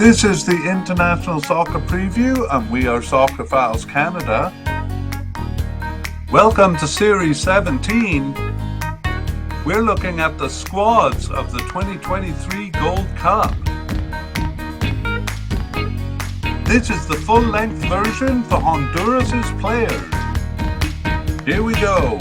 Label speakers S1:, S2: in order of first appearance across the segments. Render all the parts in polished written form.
S1: This is the International Soccer Preview, and we are Soccer Files Canada. Welcome to Series 17. We're looking at the squads of the 2023 Gold Cup. This is the full-length version for Honduras' players. Here we go.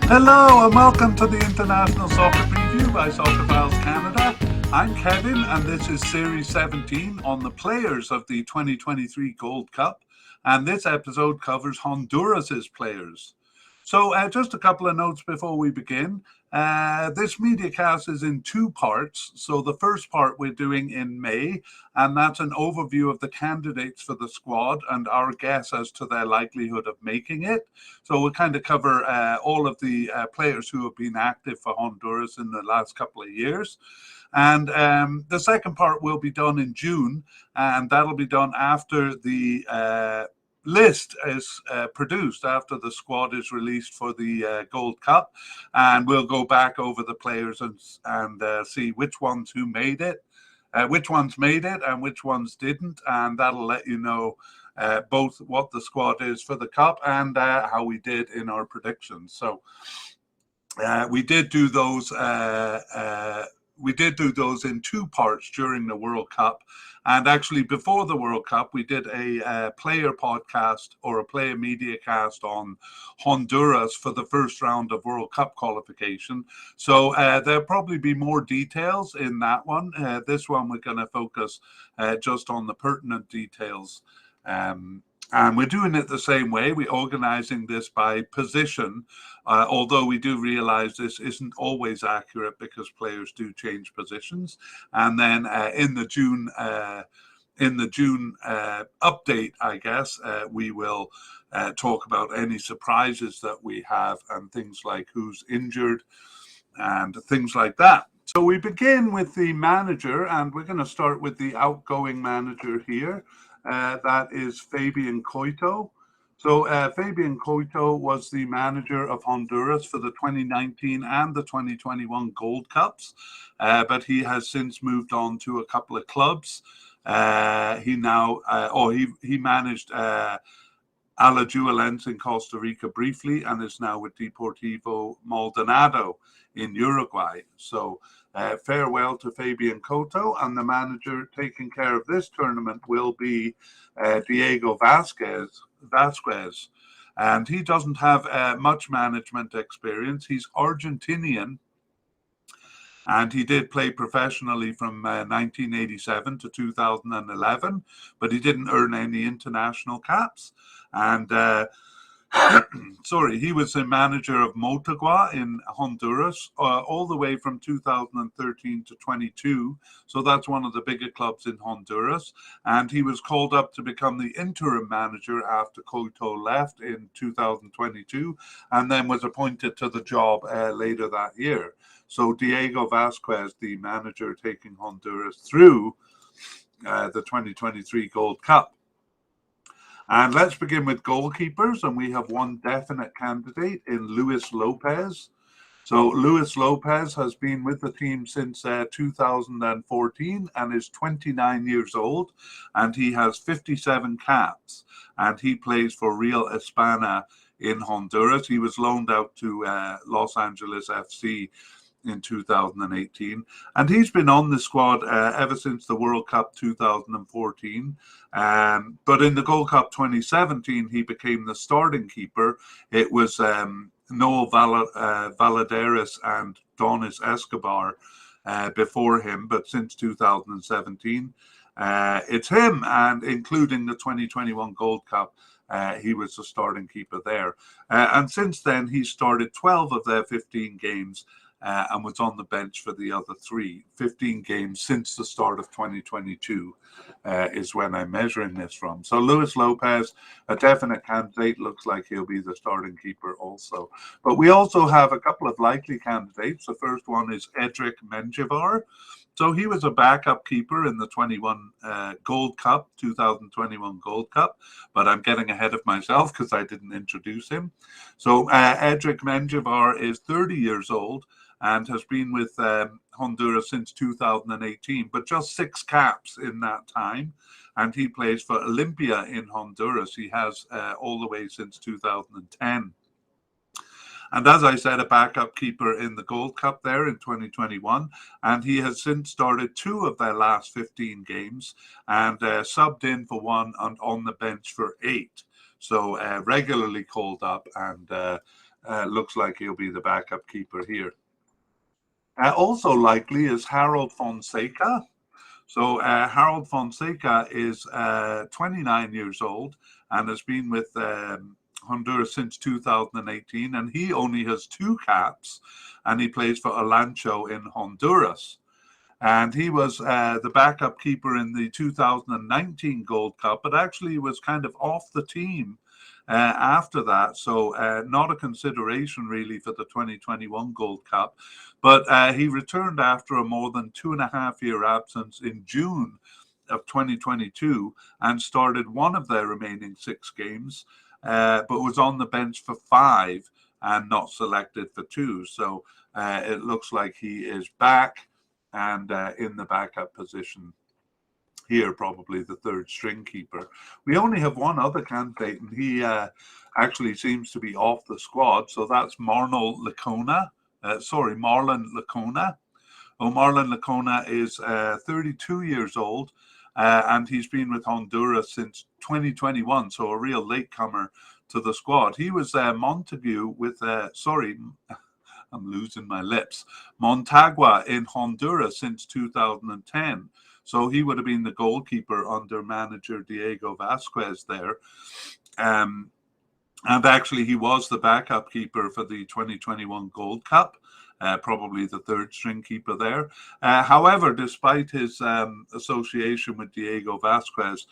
S1: Hello and welcome to the International Soccer Preview by Soccer Files Canada. I'm Kevin, and this is Series 17 on the players of the 2023 Gold Cup, and this episode covers Honduras' players. So just a couple of notes before we begin. This mediacast is in two parts. So the first part we're doing in May, and that's an overview of the candidates for the squad and our guess as to their likelihood of making it. So we'll kind of cover all of the players who have been active for Honduras in the last couple of years. And the second part will be done in June, and that'll be done after the list is produced, after the squad is released for the Gold Cup, and we'll go back over the players and see which ones made it and which ones didn't, and that'll let you know both what the squad is for the Cup and how we did in our predictions. So we did do those. We did do those in two parts during the World Cup. And actually, before the World Cup, we did a player podcast or a player media cast on Honduras for the first round of World Cup qualification. So there'll probably be more details in that one. This one, we're going to focus just on the pertinent details. And we're doing it the same way. We're organizing this by position, although we do realize this isn't always accurate because players do change positions. And then in the June update, I guess, we will talk about any surprises that we have and things like who's injured and things like that. So we begin with the manager, and we're going to start with the outgoing manager here. That is Fabian Coito. So Fabian Coito was the manager of Honduras for the 2019 and the 2021 Gold Cups, but he has since moved on to a couple of clubs. He managed Alajuelense in Costa Rica briefly, and is now with Deportivo Maldonado in Uruguay. So farewell to Fabian Coito, and the manager taking care of this tournament will be Diego Vasquez. And he doesn't have much management experience. He's Argentinian, and he did play professionally from 1987 to 2011, but he didn't earn any international caps. And he was a manager of Motagua in Honduras all the way from 2013 to 22. So that's one of the bigger clubs in Honduras. And he was called up to become the interim manager after Coito left in 2022, and then was appointed to the job later that year. So Diego Vasquez, the manager taking Honduras through the 2023 Gold Cup. And let's begin with goalkeepers, and we have one definite candidate in Luis Lopez. So Luis Lopez has been with the team since 2014 and is 29 years old, and he has 57 caps, and he plays for Real España in Honduras. He was loaned out to Los Angeles FC in 2018, and he's been on the squad ever since the World Cup 2014, but in the Gold Cup 2017 he became the starting keeper. It was Noel Valadares and Donis Escobar before him, but since 2017 it's him, and including the 2021 Gold Cup, he was the starting keeper there, and since then he started 12 of their 15 games and was on the bench for the other 15 games since the start of 2022 is when I'm measuring this from. So Luis Lopez, a definite candidate, looks like he'll be the starting keeper also. But we also have a couple of likely candidates. The first one is Edric Menjivar. So he was a backup keeper in the 2021 Gold Cup, but I'm getting ahead of myself because I didn't introduce him. So Edric Menjivar is 30 years old and has been with Honduras since 2018, but just 6 caps in that time. And he plays for Olympia in Honduras. He has all the way since 2010. And as I said, a backup keeper in the Gold Cup there in 2021. And he has since started 2 of their last 15 games and subbed in for 1 and on the bench for 8. So regularly called up, and looks like he'll be the backup keeper here. Also likely is Harold Fonseca. So Harold Fonseca is 29 years old and has been with Honduras since 2018, and he only has 2 caps, and he plays for Olancho in Honduras. And he was the backup keeper in the 2019 Gold Cup, but actually was kind of off the team after that. So not a consideration really for the 2021 Gold Cup. But he returned after a more than 2.5-year absence in June of 2022 and started 1 of their remaining 6 games, but was on the bench for 5 and not selected for 2. So it looks like he is back and in the backup position here, probably the 3rd string keeper. We only have 1 other candidate, and he actually seems to be off the squad. So that's Marlon Licona. Oh, Marlon Licona is 32 years old, and he's been with Honduras since 2021. So a real latecomer to the squad. He was Montague with I'm losing my lips. Montagua in Honduras since 2010. So he would have been the goalkeeper under manager Diego Vasquez there. And actually, he was the backup keeper for the 2021 Gold Cup, probably the 3rd string keeper there. However, despite his association with Diego Vasquez,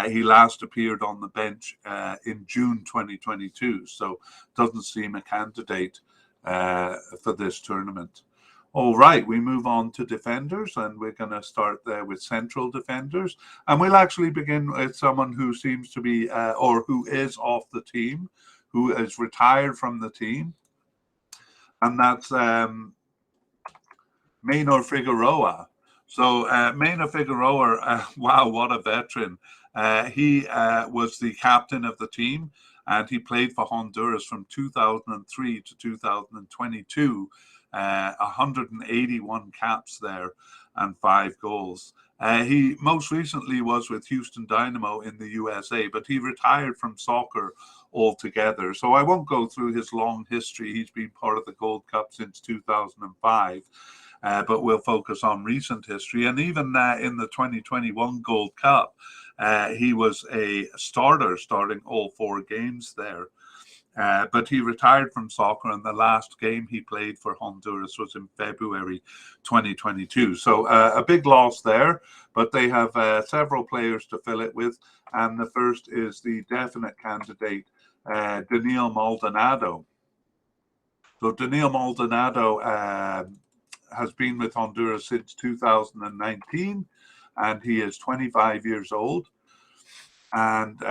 S1: he last appeared on the bench in June 2022. So doesn't seem a candidate for this tournament. All right, we move on to defenders, and we're going to start there with central defenders. And we'll actually begin with someone who seems to be, or who is off the team, who is retired from the team. And that's Maynor Figueroa. So Maynor Figueroa, wow, what a veteran. He was the captain of the team, and he played for Honduras from 2003 to 2022. 181 caps there and 5 goals. He most recently was with Houston Dynamo in the USA, but he retired from soccer altogether. So I won't go through his long history. He's been part of the Gold Cup since 2005. But we'll focus on recent history. And even in the 2021 Gold Cup, he was a starter, starting all 4 games there. But he retired from soccer, and the last game he played for Honduras was in February 2022. So a big loss there, but they have several players to fill it with. And the first is the definite candidate, Daniel Maldonado. So Daniel Maldonado has been with Honduras since 2019, and he is 25 years old. And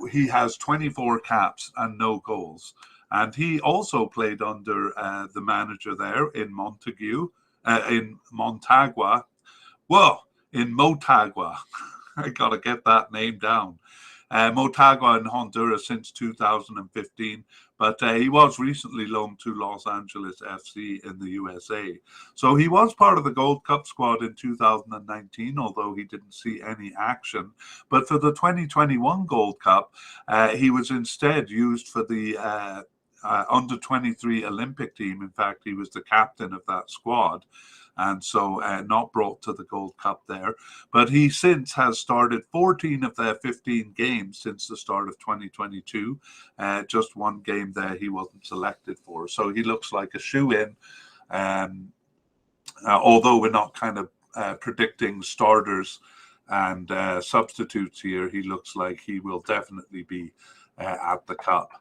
S1: he has 24 caps and no goals. And he also played under the manager there in Montagua. In Motagua. I got to get that name down. Motagua in Honduras since 2015, but he was recently loaned to Los Angeles FC in the USA. So he was part of the Gold Cup squad in 2019, although he didn't see any action. But for the 2021 Gold Cup, he was instead used for the under 23 Olympic team. In fact, he was the captain of that squad, and so not brought to the Gold Cup there. But he since has started 14 of their 15 games since the start of 2022. Just 1 game there he wasn't selected for. So he looks like a shoe-in, although we're not kind of predicting starters and substitutes here. He looks like he will definitely be at the Cup.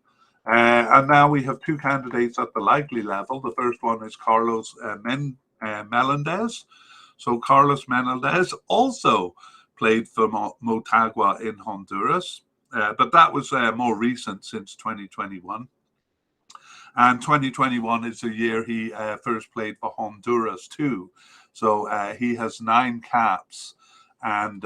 S1: And now we have 2 candidates at the likely level. The first one is Carlos Melendez. So Carlos Menendez also played for Motagua in Honduras, but that was more recent, since 2021. And 2021 is the year he first played for Honduras too. So he has 9 caps and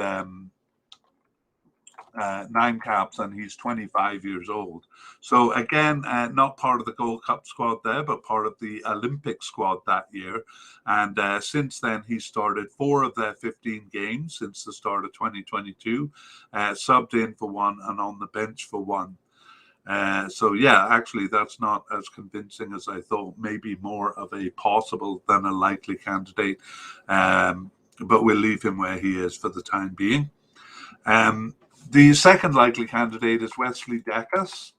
S1: 9 caps, and he's 25 years old. So again, not part of the Gold Cup squad there, but part of the Olympic squad that year. And since then, he started 4 of their 15 games since the start of 2022, subbed in for 1 and on the bench for 1. So yeah, actually, that's not as convincing as I thought. Maybe more of a possible than a likely candidate. But we'll leave him where he is for the time being. The second likely candidate is Wesley Decas.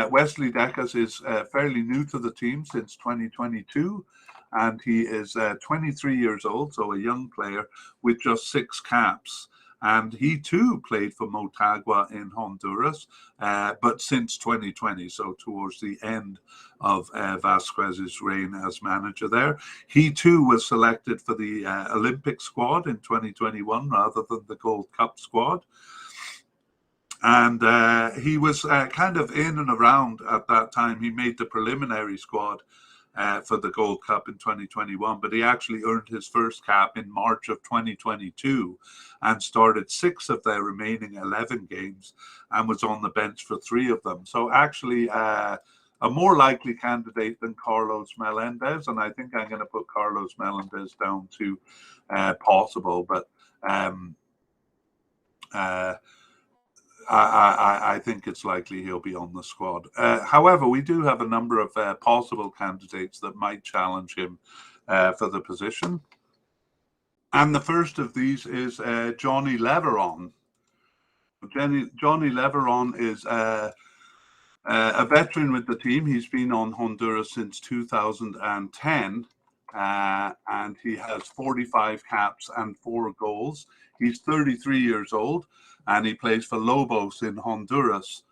S1: Wesley Decas is fairly new to the team since 2022, and he is 23 years old, so a young player with just 6 caps. And he too played for Motagua in Honduras, but since 2020, so towards the end of Vasquez's reign as manager there. He too was selected for the Olympic squad in 2021 rather than the Gold Cup squad. And he was kind of in and around at that time. He made the preliminary squad for the Gold Cup in 2021, but he actually earned his first cap in March of 2022 and started 6 of their remaining 11 games and was on the bench for 3 of them. So actually a more likely candidate than Carlos Melendez, and I think I'm going to put Carlos Melendez down to possible, but I think it's likely he'll be on the squad. However, we do have a number of possible candidates that might challenge him for the position. And the first of these is Johnny Leveron. Johnny Leveron is a veteran with the team. He's been on Honduras since 2010, and he has 45 caps and 4 goals. He's 33 years old, and he plays for Lobos in Honduras,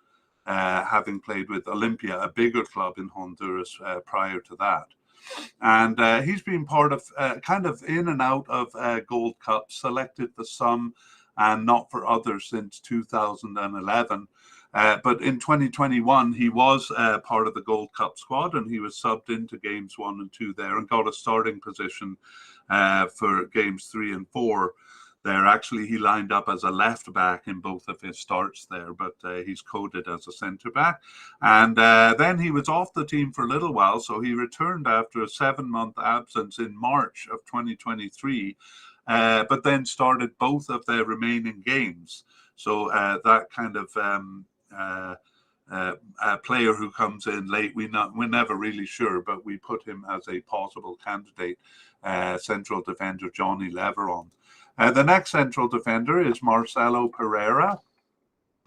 S1: having played with Olimpia, a bigger club in Honduras, prior to that. And he's been part of kind of in and out of Gold Cup, selected for some and not for others since 2011. But in 2021, he was part of the Gold Cup squad, and he was subbed into games 1 and 2 there and got a starting position for games 3 and 4 there. Actually, he lined up as a left back in both of his starts there, but he's coded as a centre back. And then he was off the team for a little while, so he returned after a 7-month absence in March of 2023, but then started both of their remaining games. So that kind of a player who comes in late, we're never really sure, but we put him as a possible candidate, central defender Johnny Leveron. The next central defender is Marcelo Pereira.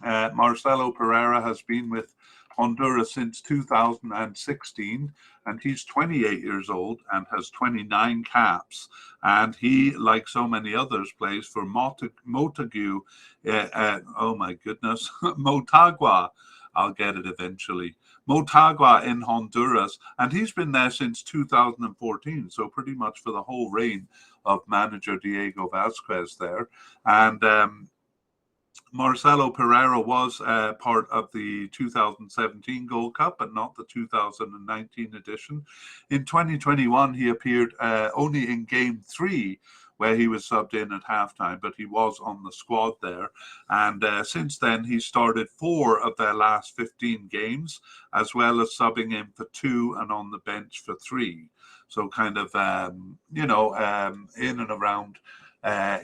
S1: Marcelo Pereira has been with Honduras since 2016, and he's 28 years old and has 29 caps. And he, like so many others, plays for Motagua. Oh my goodness, Motagua. I'll get it eventually. Motagua in Honduras, and he's been there since 2014, so pretty much for the whole reign of manager Diego Vasquez there. And Marcelo Pereira was part of the 2017 Gold Cup, but not the 2019 edition. In 2021, he appeared only in Game 3, where he was subbed in at halftime, but he was on the squad there. And since then, he started 4 of their last 15 games, as well as subbing in for 2 and on the bench for 3. So kind of, in and around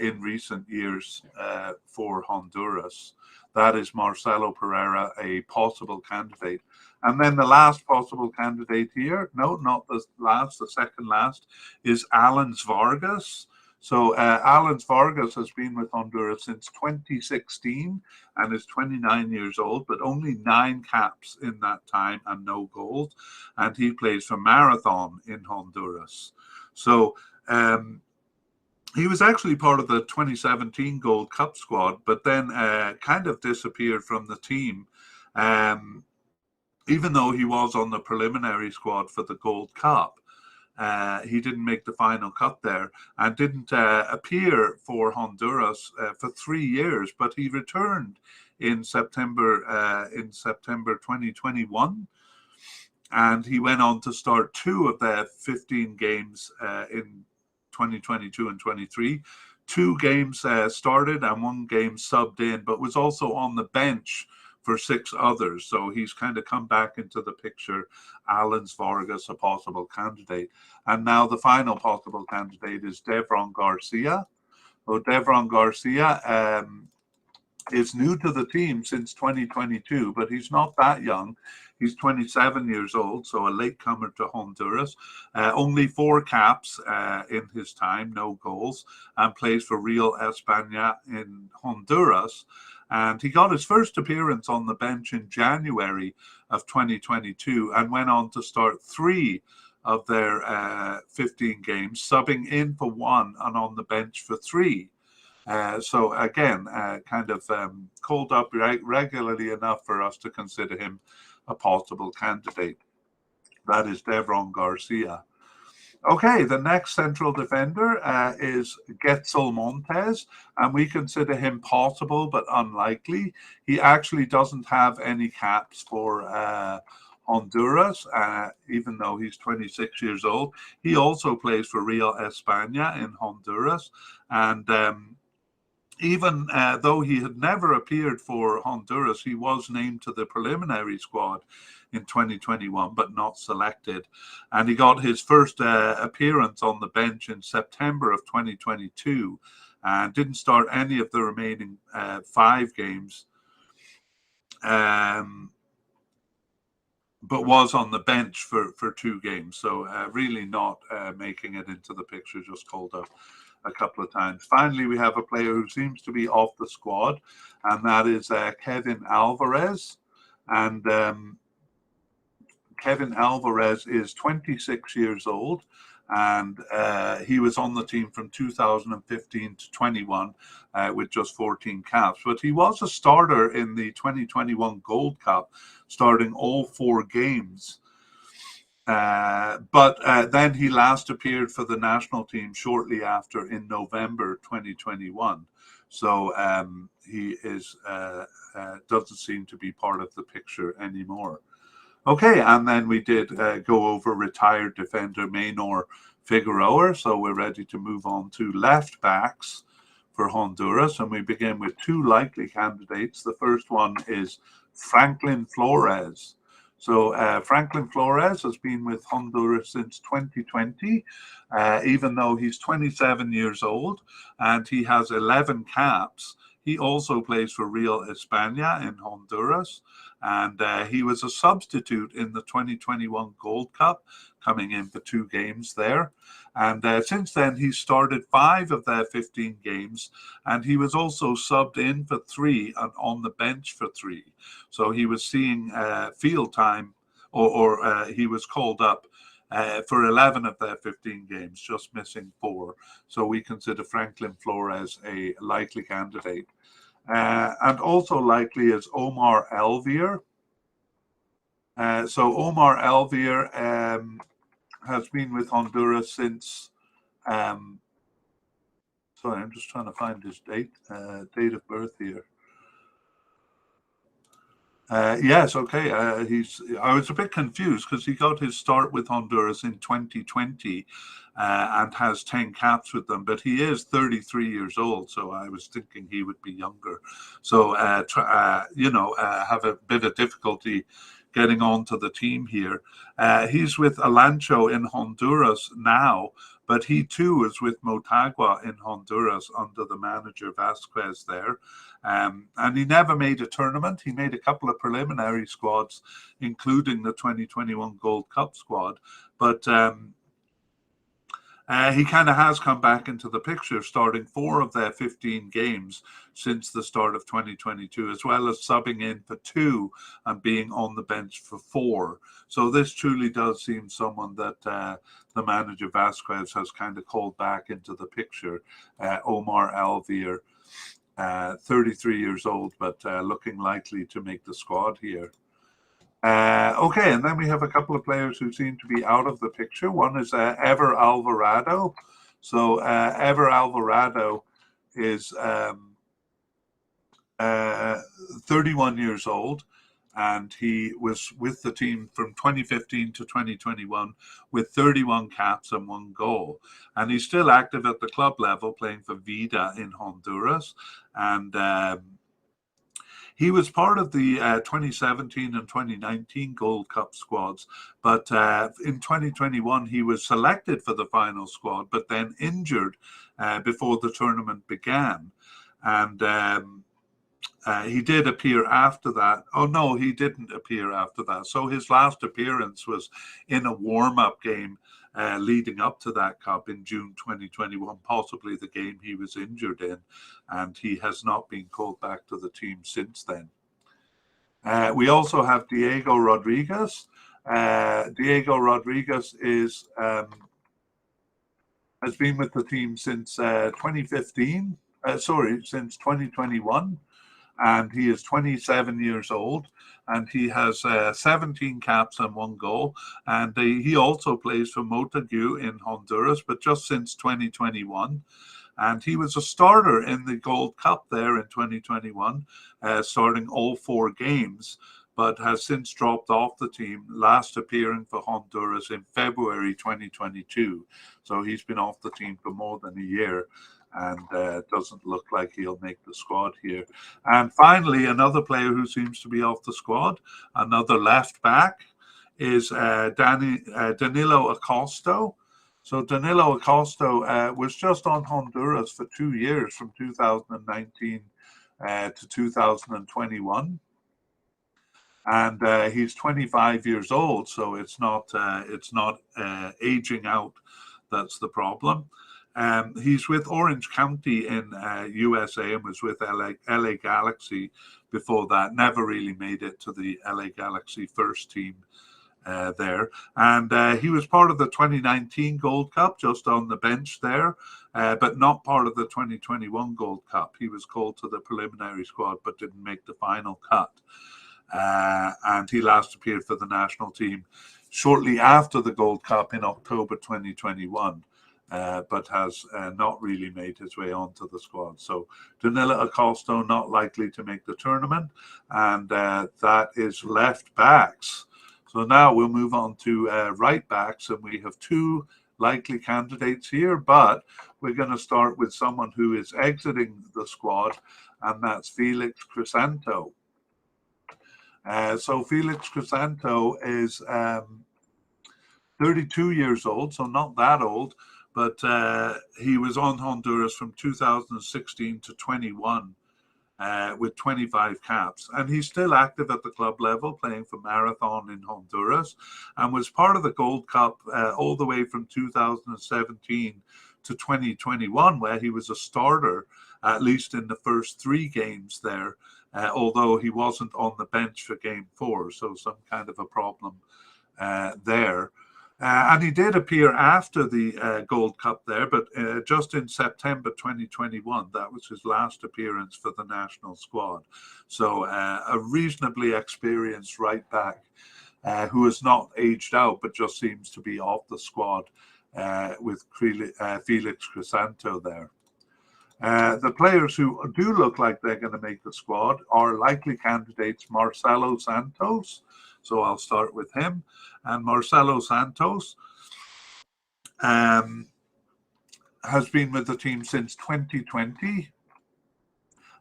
S1: in recent years for Honduras. That is Marcelo Pereira, a possible candidate. And then the last possible candidate here, no, not the last, the second last, is Alan Vargas. So Alan Vargas has been with Honduras since 2016 and is 29 years old, but only 9 caps in that time and no goals. And he plays for Marathon in Honduras. So he was actually part of the 2017 Gold Cup squad, but then kind of disappeared from the team, even though he was on the preliminary squad for the Gold Cup. He didn't make the final cut there and didn't appear for Honduras for 3 years, but he returned in September 2021, and he went on to start 2 of their 15 games in 2022 and 23. 2 games started and 1 game subbed in, but was also on the bench for 6 others. So he's kind of come back into the picture. Alens Vargas, a possible candidate. And now the final possible candidate is Devron Garcia. So Devron Garcia is new to the team since 2022, but he's not that young. He's 27 years old, so a latecomer to Honduras. Only 4 caps in his time, no goals, and plays for Real España in Honduras. And he got his first appearance on the bench in January of 2022 and went on to start 3 of their 15 games, subbing in for 1 and on the bench for 3. So again, kind of called up regularly enough for us to consider him a possible candidate. That is Devron Garcia. Okay, the next central defender is Getzel Montes, and we consider him possible but unlikely. He actually doesn't have any caps for Honduras, even though he's 26 years old. He also plays for Real España in Honduras, and even though he had never appeared for Honduras, he was named to the preliminary squad in 2021, but not selected. And he got his first appearance on the bench in September of 2022 and didn't start any of the remaining 5 games, but was on the bench for 2 games. So really not making it into the picture, just called up a couple of times. Finally, we have a player who seems to be off the squad, and that is Kevin Alvarez. And Kevin Alvarez is 26 years old, and he was on the team from 2015 to 21 with just 14 caps. But he was a starter in the 2021 Gold Cup, starting all 4 games. But then he last appeared for the national team shortly after in November 2021. So he is doesn't seem to be part of the picture anymore. Okay, and then we did go over retired defender Maynor Figueroa. So we're ready to move on to left backs for Honduras, and we begin with 2 likely candidates. The first one is Franklin Flores. So Franklin Flores has been with Honduras since 2020, even though he's 27 years old and he has 11 caps. He also plays for Real España in Honduras, and he was a substitute in the 2021 Gold Cup, coming in for 2 games there. And since then, he's started 5 of their 15 games, and he was also subbed in for 3 and on the bench for 3. So he was seeing field time, or he was called up for 11 of their 15 games, just missing 4. So we consider Franklin Flores a likely candidate. And also likely is Omar Elvier. So Omar Elvier has been with Honduras since, sorry, I'm just trying to find his date of birth here. Yes, okay. I was a bit confused because he got his start with Honduras in 2020 and has 10 caps with them, but he is 33 years old, so I was thinking he would be younger. So, have a bit of difficulty getting onto the team here. He's with Alancho in Honduras now, but he too is with Motagua in Honduras under the manager Vasquez there. And he never made a tournament. He made a couple of preliminary squads, including the 2021 Gold Cup squad. But he kind of has come back into the picture, starting 4 of their 15 games since the start of 2022, as well as subbing in for 2 and being on the bench for 4. So this truly does seem someone that the manager Vasquez has kind of called back into the picture. Omar Elvier, 33 years old, but looking likely to make the squad here. Okay, and then we have a couple of players who seem to be out of the picture. One is Ever Alvarado. So Ever Alvarado is 31 years old, and he was with the team from 2015 to 2021 with 31 caps and 1 goal. And he's still active at the club level, playing for Vida in Honduras. And he was part of the 2017 and 2019 Gold Cup squads, but in 2021 he was selected for the final squad, but then injured before the tournament began. And he did appear after that. Oh, no, he didn't appear after that. So his last appearance was in a warm-up game leading up to that cup in June 2021, possibly the game he was injured in, and he has not been called back to the team since then. We also have Diego Rodriguez. Diego Rodriguez has been with the team since 2015. Since 2021. And he is 27 years old, and he has 17 caps and 1 goal. And he also plays for Montague in Honduras, but just since 2021. And he was a starter in the Gold Cup there in 2021, starting all 4 games, but has since dropped off the team, last appearing for Honduras in February 2022. So he's been off the team for more than a year, and doesn't look like he'll make the squad here. And finally, another player who seems to be off the squad, another left back, is Danilo Acosta. So Danilo Acosta was just on Honduras for 2 years, from 2019 to 2021. And he's 25 years old, so it's not aging out that's the problem. He's with Orange County in USA, and was with LA Galaxy before that. Never really made it to the LA Galaxy first team there. And he was part of the 2019 Gold Cup, just on the bench there, but not part of the 2021 Gold Cup. He was called to the preliminary squad, but didn't make the final cut. And he last appeared for the national team shortly after the Gold Cup in October 2021. But has not really made his way onto the squad. So Danilo Acosta not likely to make the tournament, and that is left backs. So now we'll move on to right backs, and we have 2 likely candidates here, but we're going to start with someone who is exiting the squad, and that's Felix Crisanto. So Felix Crisanto is 32 years old, so not that old, but he was on Honduras from 2016 to 21 with 25 caps. And he's still active at the club level, playing for Marathon in Honduras, and was part of the Gold Cup all the way from 2017 to 2021, where he was a starter, at least in the first 3 games there, although he wasn't on the bench for game 4, so some kind of a problem there. And he did appear after the Gold Cup there, but just in September 2021, that was his last appearance for the national squad. So a reasonably experienced right back who has not aged out, but just seems to be off the squad with Felix Crisanto there. The players who do look like they're going to make the squad are likely candidates Marcelo Santos. So I'll start with him. And Marcelo Santos has been with the team since 2020,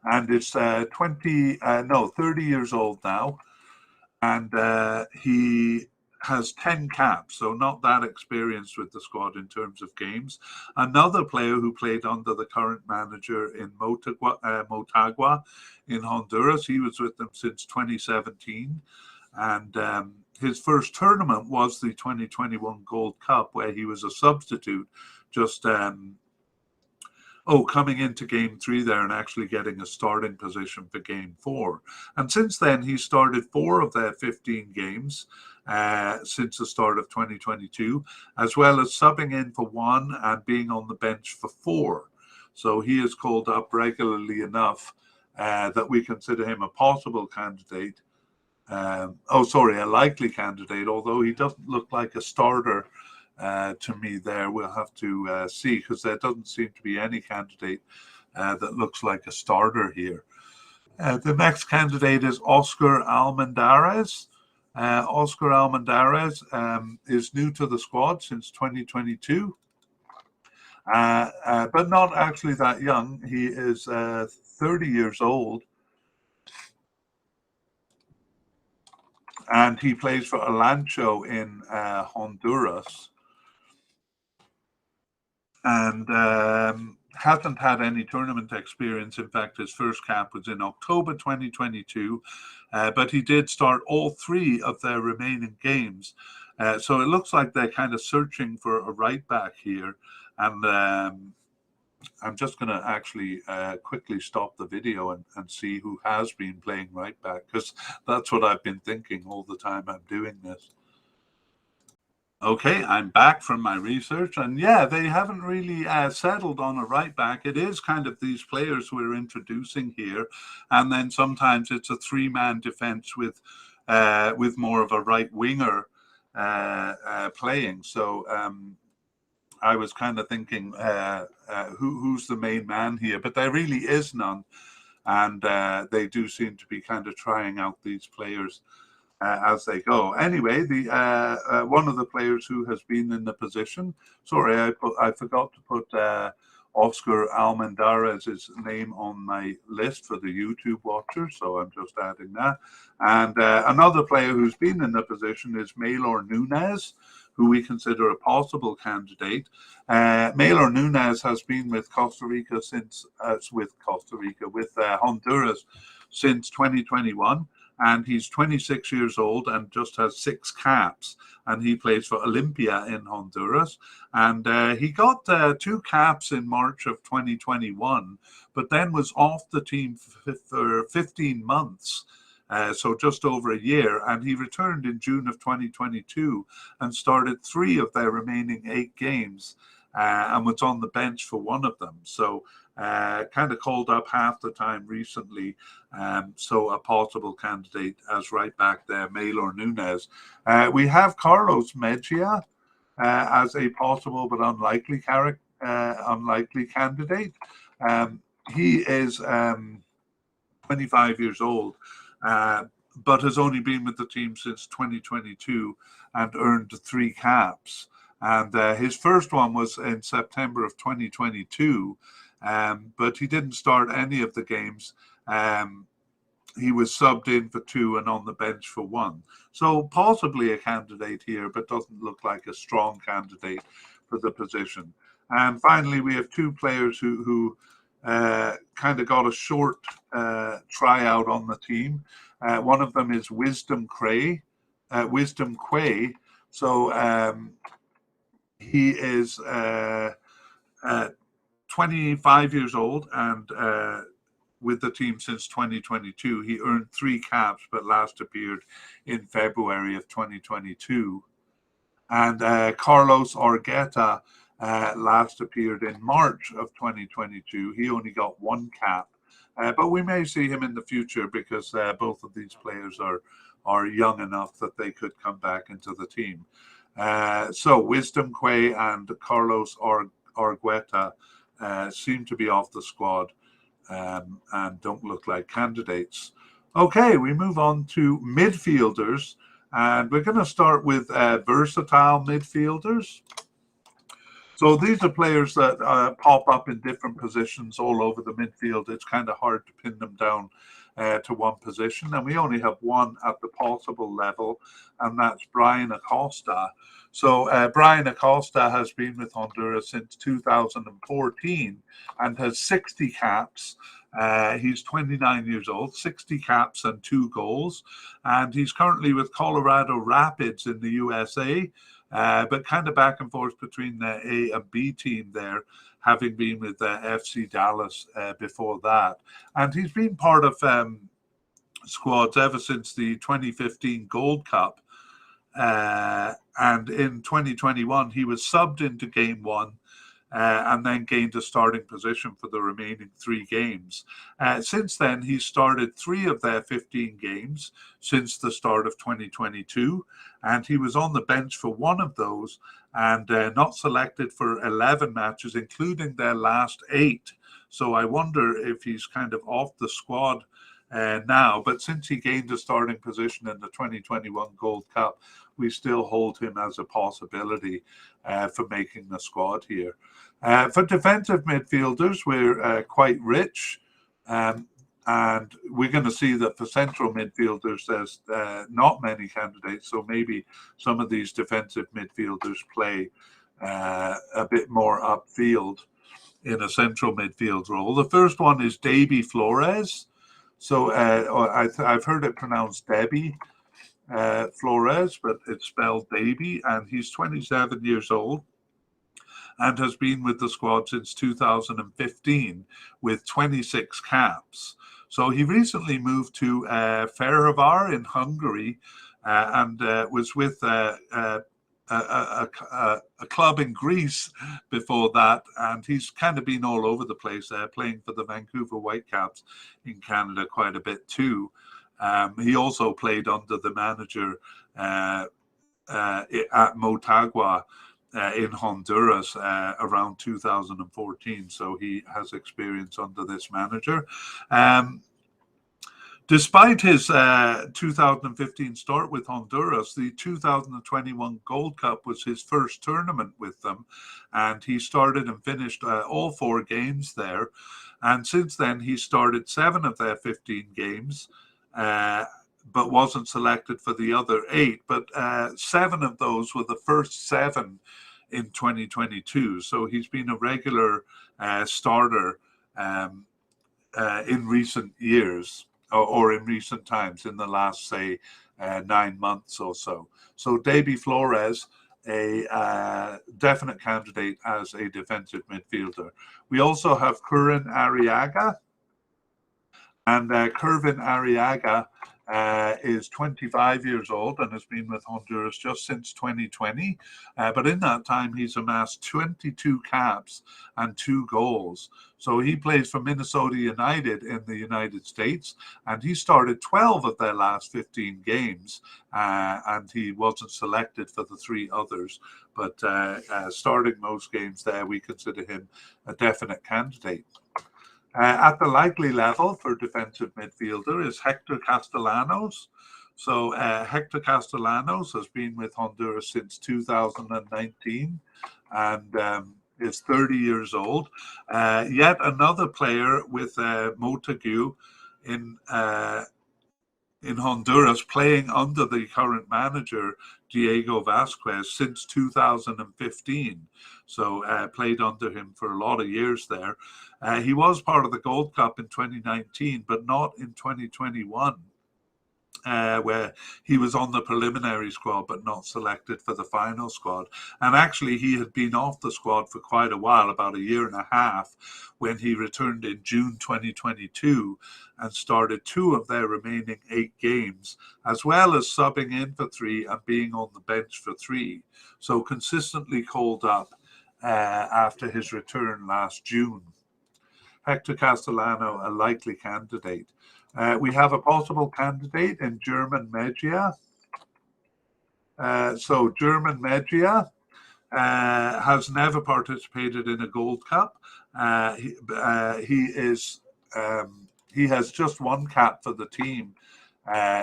S1: and is 30 years old now. And he has 10 caps, so not that experienced with the squad in terms of games. Another player who played under the current manager in Motagua in Honduras, he was with them since 2017. And his first tournament was the 2021 Gold Cup, where he was a substitute, just coming into game 3 there and actually getting a starting position for game 4. And since then, he started 4 of their 15 games since the start of 2022, as well as subbing in for 1 and being on the bench for 4. So he is called up regularly enough that we consider him a possible candidate a likely candidate, although he doesn't look like a starter to me there. We'll have to see, because there doesn't seem to be any candidate that looks like a starter here. The next candidate is Oscar Almendarez. Oscar Almendarez is new to the squad since 2022, but not actually that young. He is 30 years old, and he plays for Alancho in Honduras, and hasn't had any tournament experience. In fact, his first cap was in October 2022, but he did start all three of their remaining games. So it looks like they're kind of searching for a right back here. And I'm just going to actually quickly stop the video and see who has been playing right back, because that's what I've been thinking all the time I'm doing this. Okay, I'm back from my research, and yeah, they haven't really settled on a right back. It is kind of these players we're introducing here, and then sometimes it's a three-man defense with more of a right winger playing. So I was kind of thinking, who's the main man here? But there really is none, and they do seem to be kind of trying out these players as they go. Anyway, the one of the players who has been in the position. Sorry, I forgot to put Oscar Almendarez's name on my list for the YouTube watchers, so I'm just adding that. And another player who's been in the position is Maylor Nunez, who we consider a possible candidate. Maylor Nunez has been with Costa Rica with Honduras since 2021. And he's 26 years old and just has 6 caps. And he plays for Olympia in Honduras. And he got 2 caps in March of 2021, but then was off the team for 15 months. So just over a year. And he returned in June of 2022 and started 3 of their remaining 8 games and was on the bench for 1 of them. So kind of called up half the time recently. So a possible candidate as right back there, Maylor Nunez. We have Carlos Mejia as a possible but unlikely candidate. He is 25 years old, but has only been with the team since 2022 and earned 3 caps. And his first one was in September of 2022. But he didn't start any of the games. He was subbed in for 2 and on the bench for 1. So possibly a candidate here, but doesn't look like a strong candidate for the position. And finally, we have 2 players who kind of got a short tryout on the team. One of them is Wisdom Quay. So he is 25 years old and with the team since 2022. He earned 3 caps, but last appeared in February of 2022. And Carlos Argueta last appeared in March of 2022. He only got 1 cap, but we may see him in the future because both of these players are young enough that they could come back into the team. So Wisdom Quay and Carlos Argueta seem to be off the squad and don't look like candidates. Okay, we move on to midfielders, and we're going to start with versatile midfielders. So these are players that pop up in different positions all over the midfield. It's kind of hard to pin them down to one position, and we only have one at the possible level, and that's Brian Acosta. So Brian Acosta has been with Honduras since 2014 and has 60 caps. He's 29 years old, 60 caps and 2 goals, and he's currently with Colorado Rapids in the USA, but kind of back and forth between the A and B team there, having been with FC Dallas before that. And he's been part of squads ever since the 2015 Gold Cup. And in 2021, he was subbed into game 1 and then gained a starting position for the remaining 3 games. Since then, he started 3 of their 15 games since the start of 2022, and he was on the bench for 1 of those and not selected for 11 matches, including their last 8. So I wonder if he's kind of off the squad now, but since he gained a starting position in the 2021 Gold Cup, we still hold him as a possibility for making the squad here. For defensive midfielders, we're quite rich, and we're going to see that for central midfielders, there's not many candidates, so maybe some of these defensive midfielders play a bit more upfield in a central midfield role. The first one is Davy Flores. So I've heard it pronounced Debbie Flores, but it's spelled Davy, and he's 27 years old and has been with the squad since 2015 with 26 caps. So he recently moved to Fehérvár in Hungary and was with a club in Greece before that, and he's kind of been all over the place playing for the Vancouver Whitecaps in Canada quite a bit too. He also played under the manager at Motagua in Honduras around 2014, so he has experience under this manager. Despite his 2015 start with Honduras, the 2021 Gold Cup was his first tournament with them, and he started and finished all 4 games there. And since then, he started 7 of their 15 games, but wasn't selected for the other 8. But 7 of those were the first 7 in 2022. So he's been a regular starter in recent years. Or in recent times, in the last, say, 9 months or so. So Davy Flores, a definite candidate as a defensive midfielder. We also have Curvin Arriaga, and Curvin Arriaga is 25 years old and has been with Honduras just since 2020. But in that time, he's amassed 22 caps and 2 goals. So he plays for Minnesota United in the United States, and he started 12 of their last 15 games, and he wasn't selected for the 3 others. But starting most games there, we consider him a definite candidate. At the likely level for defensive midfielder is Hector Castellanos. So Hector Castellanos has been with Honduras since 2019 and is 30 years old. Yet another player with Motagua in Honduras, playing under the current manager, Diego Vasquez, since 2015. So played under him for a lot of years there. He was part of the Gold Cup in 2019, but not in 2021, where he was on the preliminary squad but not selected for the final squad. And actually, he had been off the squad for quite a while, about a year and a half, when he returned in June 2022 and started 2 of their remaining 8 games, as well as subbing in for 3 and being on the bench for 3. So consistently called up after his return last June. Hector Castellano, a likely candidate. We have a possible candidate in German Mejia. So German Mejia has never participated in a Gold Cup. He has just 1 cap for the team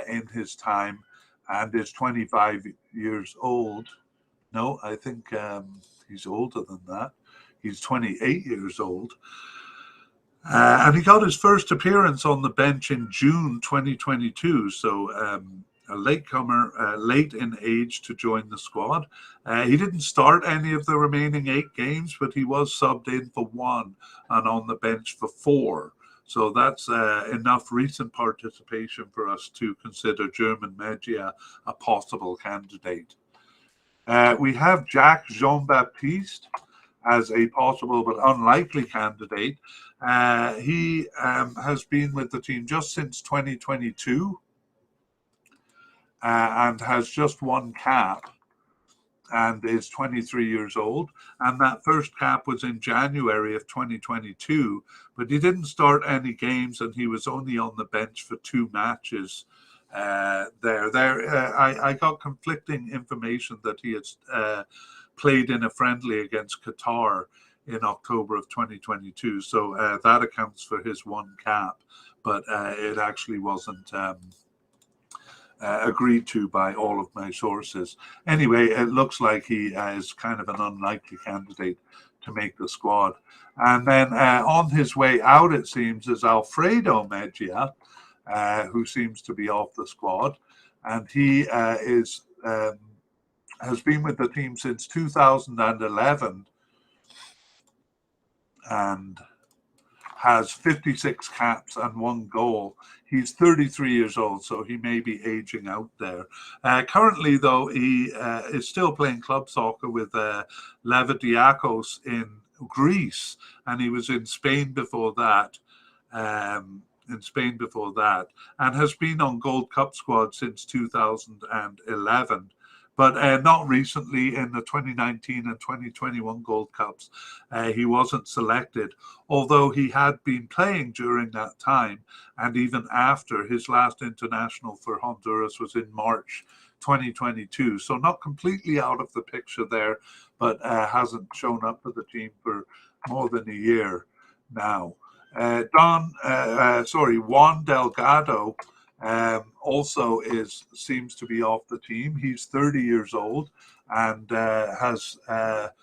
S1: in his time and is 25 years old. No, I think he's older than that. He's 28 years old. And he got his first appearance on the bench in June 2022, so a latecomer, late in age to join the squad. He didn't start any of the remaining 8 games, but he was subbed in for 1 and on the bench for 4. So that's enough recent participation for us to consider German Mejia a possible candidate. We have Jacques Jean-Baptiste as a possible but unlikely candidate. He has been with the team just since 2022 and has just 1 cap. and is 23 years old. And that first cap was in January of 2022, but he didn't start any games, and he was only on the bench for 2 matches. I got conflicting information that he had played in a friendly against Qatar in October of 2022. So that accounts for his 1 cap, but it actually wasn't agreed to by all of my sources. Anyway, it looks like he is kind of an unlikely candidate to make the squad. And then on his way out, it seems, is Alfredo Mejia, who seems to be off the squad. And he has been with the team since 2011 and has 56 caps and 1 goal. He's 33 years old, so he may be aging out there. Currently, though, he is still playing club soccer with Levadiakos in Greece, and he was in Spain before that. And has been on Gold Cup squad since 2011. But not recently in the 2019 and 2021 Gold Cups. He wasn't selected, although he had been playing during that time and even after. His last international for Honduras was in March 2022. So not completely out of the picture there, but hasn't shown up for the team for more than a year now. Juan Delgado also seems to be off the team. He's 30 years old and but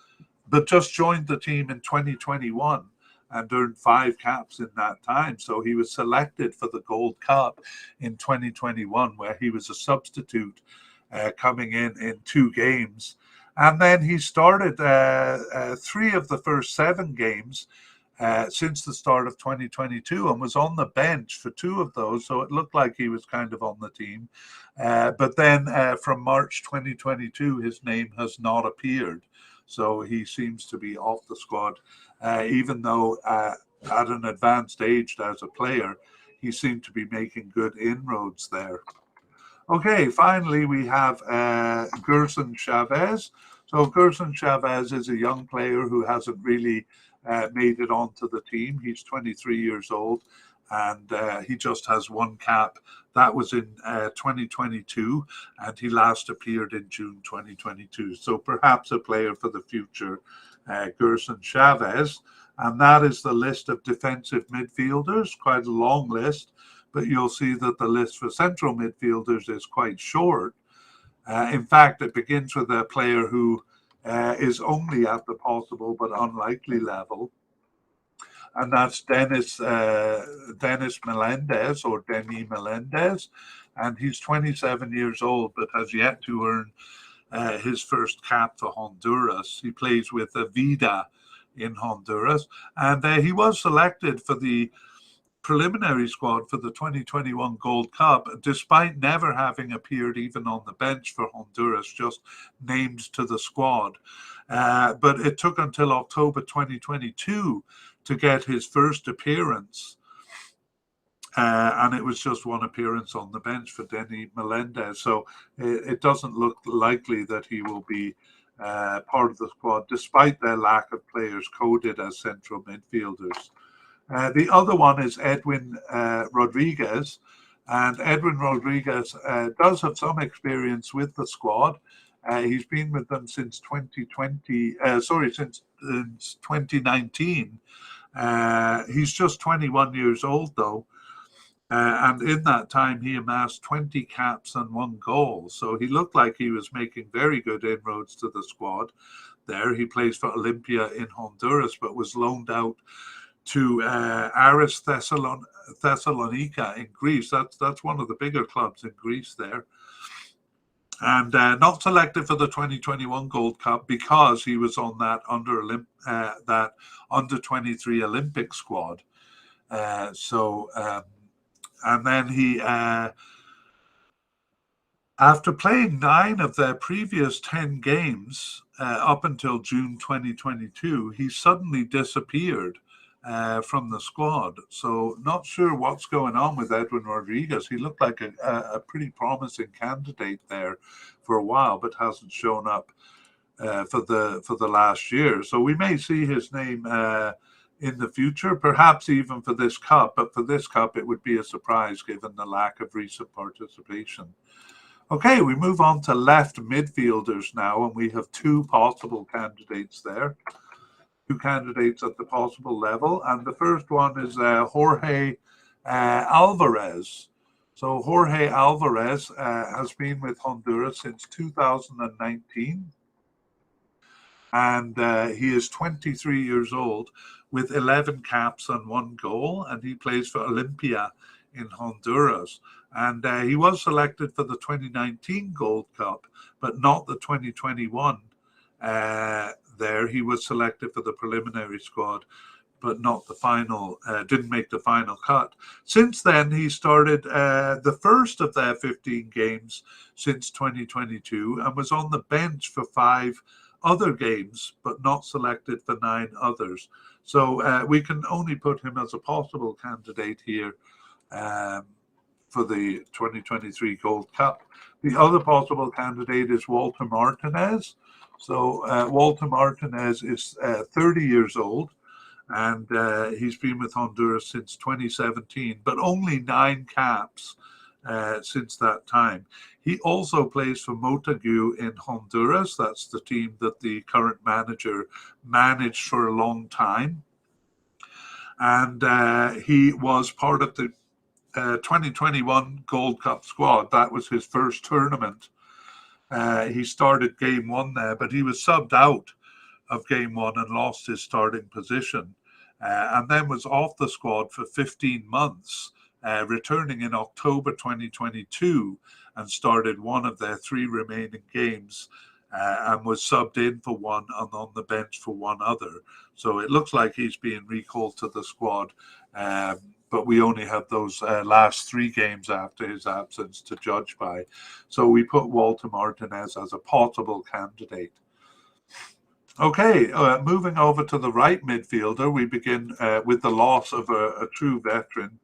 S1: just joined the team in 2021 and earned 5 caps in that time. So he was selected for the Gold Cup in 2021, where he was a substitute coming in 2 games. And then he started 3 of the first 7 games since the start of 2022 and was on the bench for 2 of those. So it looked like he was kind of on the team. But then from March 2022, his name has not appeared. So he seems to be off the squad, even though at an advanced age as a player, he seemed to be making good inroads there. Okay, finally, we have Gerson Chavez. So Gerson Chavez is a young player who hasn't really made it onto the team. He's 23 years old, and he just has 1 cap. That was in 2022, and he last appeared in June 2022. So perhaps a player for the future, Gerson Chavez. And that is the list of defensive midfielders, quite a long list, but you'll see that the list for central midfielders is quite short. In fact, it begins with a player who is only at the possible but unlikely level, and that's Denis Melendez, or Denis Melendez, and he's 27 years old but has yet to earn his first cap for Honduras. He plays with Vida in Honduras, and he was selected for the preliminary squad for the 2021 Gold Cup, despite never having appeared even on the bench for Honduras, just named to the squad. But it took until October 2022 to get his first appearance. And it was just 1 appearance on the bench for Denis Melendez. So it doesn't look likely that he will be part of the squad, despite their lack of players coded as central midfielders. The other one is Edwin Rodriguez, and Edwin Rodriguez does have some experience with the squad. He's been with them since 2019. He's just 21 years old, though, and in that time he amassed 20 caps and 1 goal. So he looked like he was making very good inroads to the squad there. He plays for Olympia in Honduras, but was loaned out to Aris Thessalonica in Greece. That's one of the bigger clubs in Greece there. And not selected for the 2021 Gold Cup because he was on that under 23 Olympic squad. And then he, after playing 9 of their previous 10 games up until June 2022, he suddenly disappeared from the squad. So not sure what's going on with Edwin Rodriguez. He looked like a pretty promising candidate there for a while, but hasn't shown up for the last year. So we may see his name in the future, perhaps even for this cup. But for this cup, it would be a surprise given the lack of recent participation. Okay, we move on to left midfielders now, and we have two possible candidates there. Two candidates at the possible level, and the first one is Jorge Alvarez. So Jorge Alvarez has been with Honduras since 2019, and he is 23 years old with 11 caps and 1 goal, and he plays for Olympia in Honduras. And he was selected for the 2019 Gold Cup, but not the 2021. There, he was selected for the preliminary squad, but not the final, didn't make the final cut. Since then, he started the first of their 15 games since 2022 and was on the bench for 5 other games, but not selected for 9 others. So we can only put him as a possible candidate here for the 2023 Gold Cup. The other possible candidate is Walter Martinez. So Walter Martinez is 30 years old, and he's been with Honduras since 2017, but only 9 caps since that time. He also plays for Motagu in Honduras. That's the team that the current manager managed for a long time. And he was part of the 2021 Gold Cup squad. That was his first tournament. He started game 1 there, but he was subbed out of game 1 and lost his starting position, and then was off the squad for 15 months, returning in October 2022 and started one of their 3 remaining games, and was subbed in for 1 and on the bench for 1 other. So it looks like he's being recalled to the squad, but we only have those last 3 games after his absence to judge by. So we put Walter Martinez as a possible candidate. Okay, moving over to the right midfielder, we begin with the loss of a true veteran.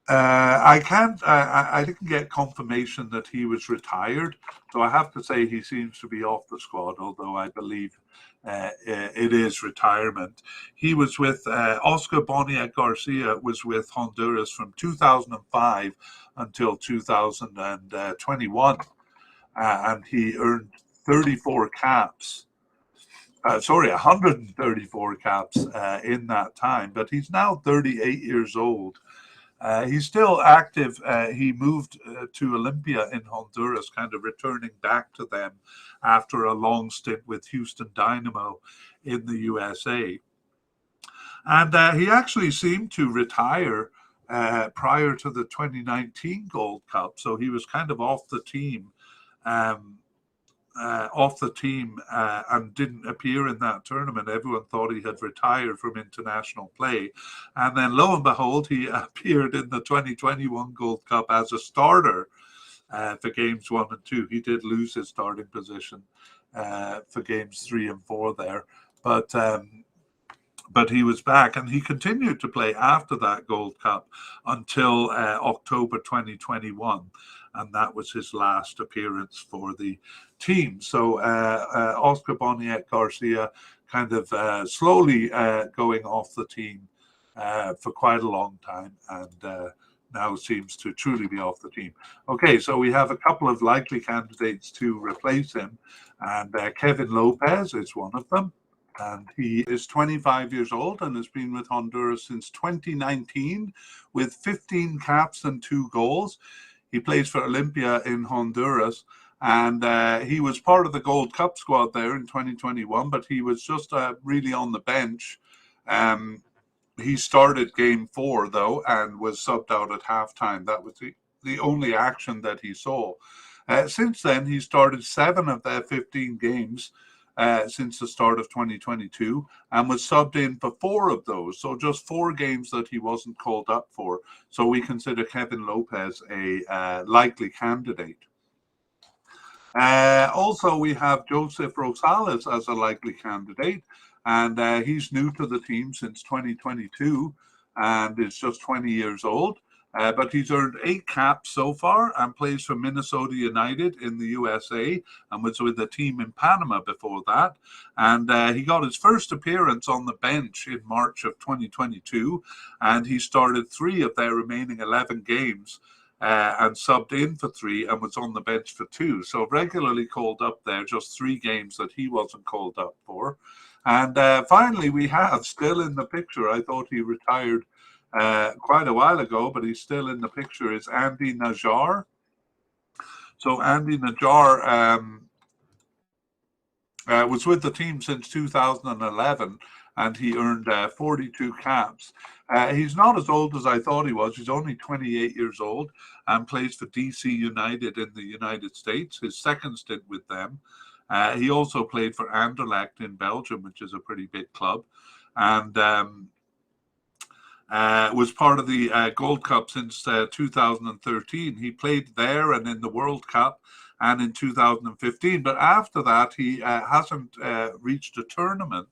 S1: I didn't get confirmation that he was retired, so I have to say he seems to be off the squad, although I believe it is retirement. He was with Oscar Boniek Garcia was with Honduras from 2005 until 2021, and he earned 34 caps. 134 caps in that time, but he's now 38 years old. He's still active. He moved to Olympia in Honduras, kind of returning back to them after a long stint with Houston Dynamo in the USA. And he actually seemed to retire prior to the 2019 Gold Cup. So he was kind of off the team. And didn't appear in that tournament. Everyone thought he had retired from international play. And then lo and behold, he appeared in the 2021 Gold Cup as a starter for games 1 and 2. He did lose his starting position for games 3 and 4 there. But he was back, and he continued to play after that Gold Cup until October 2021. And that was his last appearance for the team. So Oscar Boniek Garcia kind of slowly going off the team for quite a long time, and now seems to truly be off the team. Okay, so we have a couple of likely candidates to replace him, and Kevin Lopez is one of them. And he is 25 years old and has been with Honduras since 2019 with 15 caps and 2 goals. He plays for Olympia in Honduras, and he was part of the Gold Cup squad there in 2021, but he was just really on the bench. He started game 4, though, and was subbed out at halftime. That was the only action that he saw. Since then, he started 7 of their 15 games since the start of 2022 and was subbed in for 4 of those. So just 4 games that he wasn't called up for. So we consider Kevin Lopez a likely candidate. Also, we have Joseph Rosales as a likely candidate, and he's new to the team since 2022 and is just 20 years old. But he's earned 8 caps so far and plays for Minnesota United in the USA and was with a team in Panama before that. And he got his first appearance on the bench in March of 2022, and he started 3 of their remaining 11 games and subbed in for 3 and was on the bench for 2. So regularly called up there, just 3 games that he wasn't called up for. And finally, we have still in the picture, I thought he retired quite a while ago, but he's still in the picture, is Andy Najjar. So Andy Najjar was with the team since 2011, and he earned 42 caps. He's not as old as I thought he was. He's only 28 years old and plays for DC United in the United States, his second stint with them. He also played for Anderlecht in Belgium, which is a pretty big club, and was part of the Gold Cup since 2013. He played there and in the World Cup and in 2015. But after that, he hasn't reached a tournament.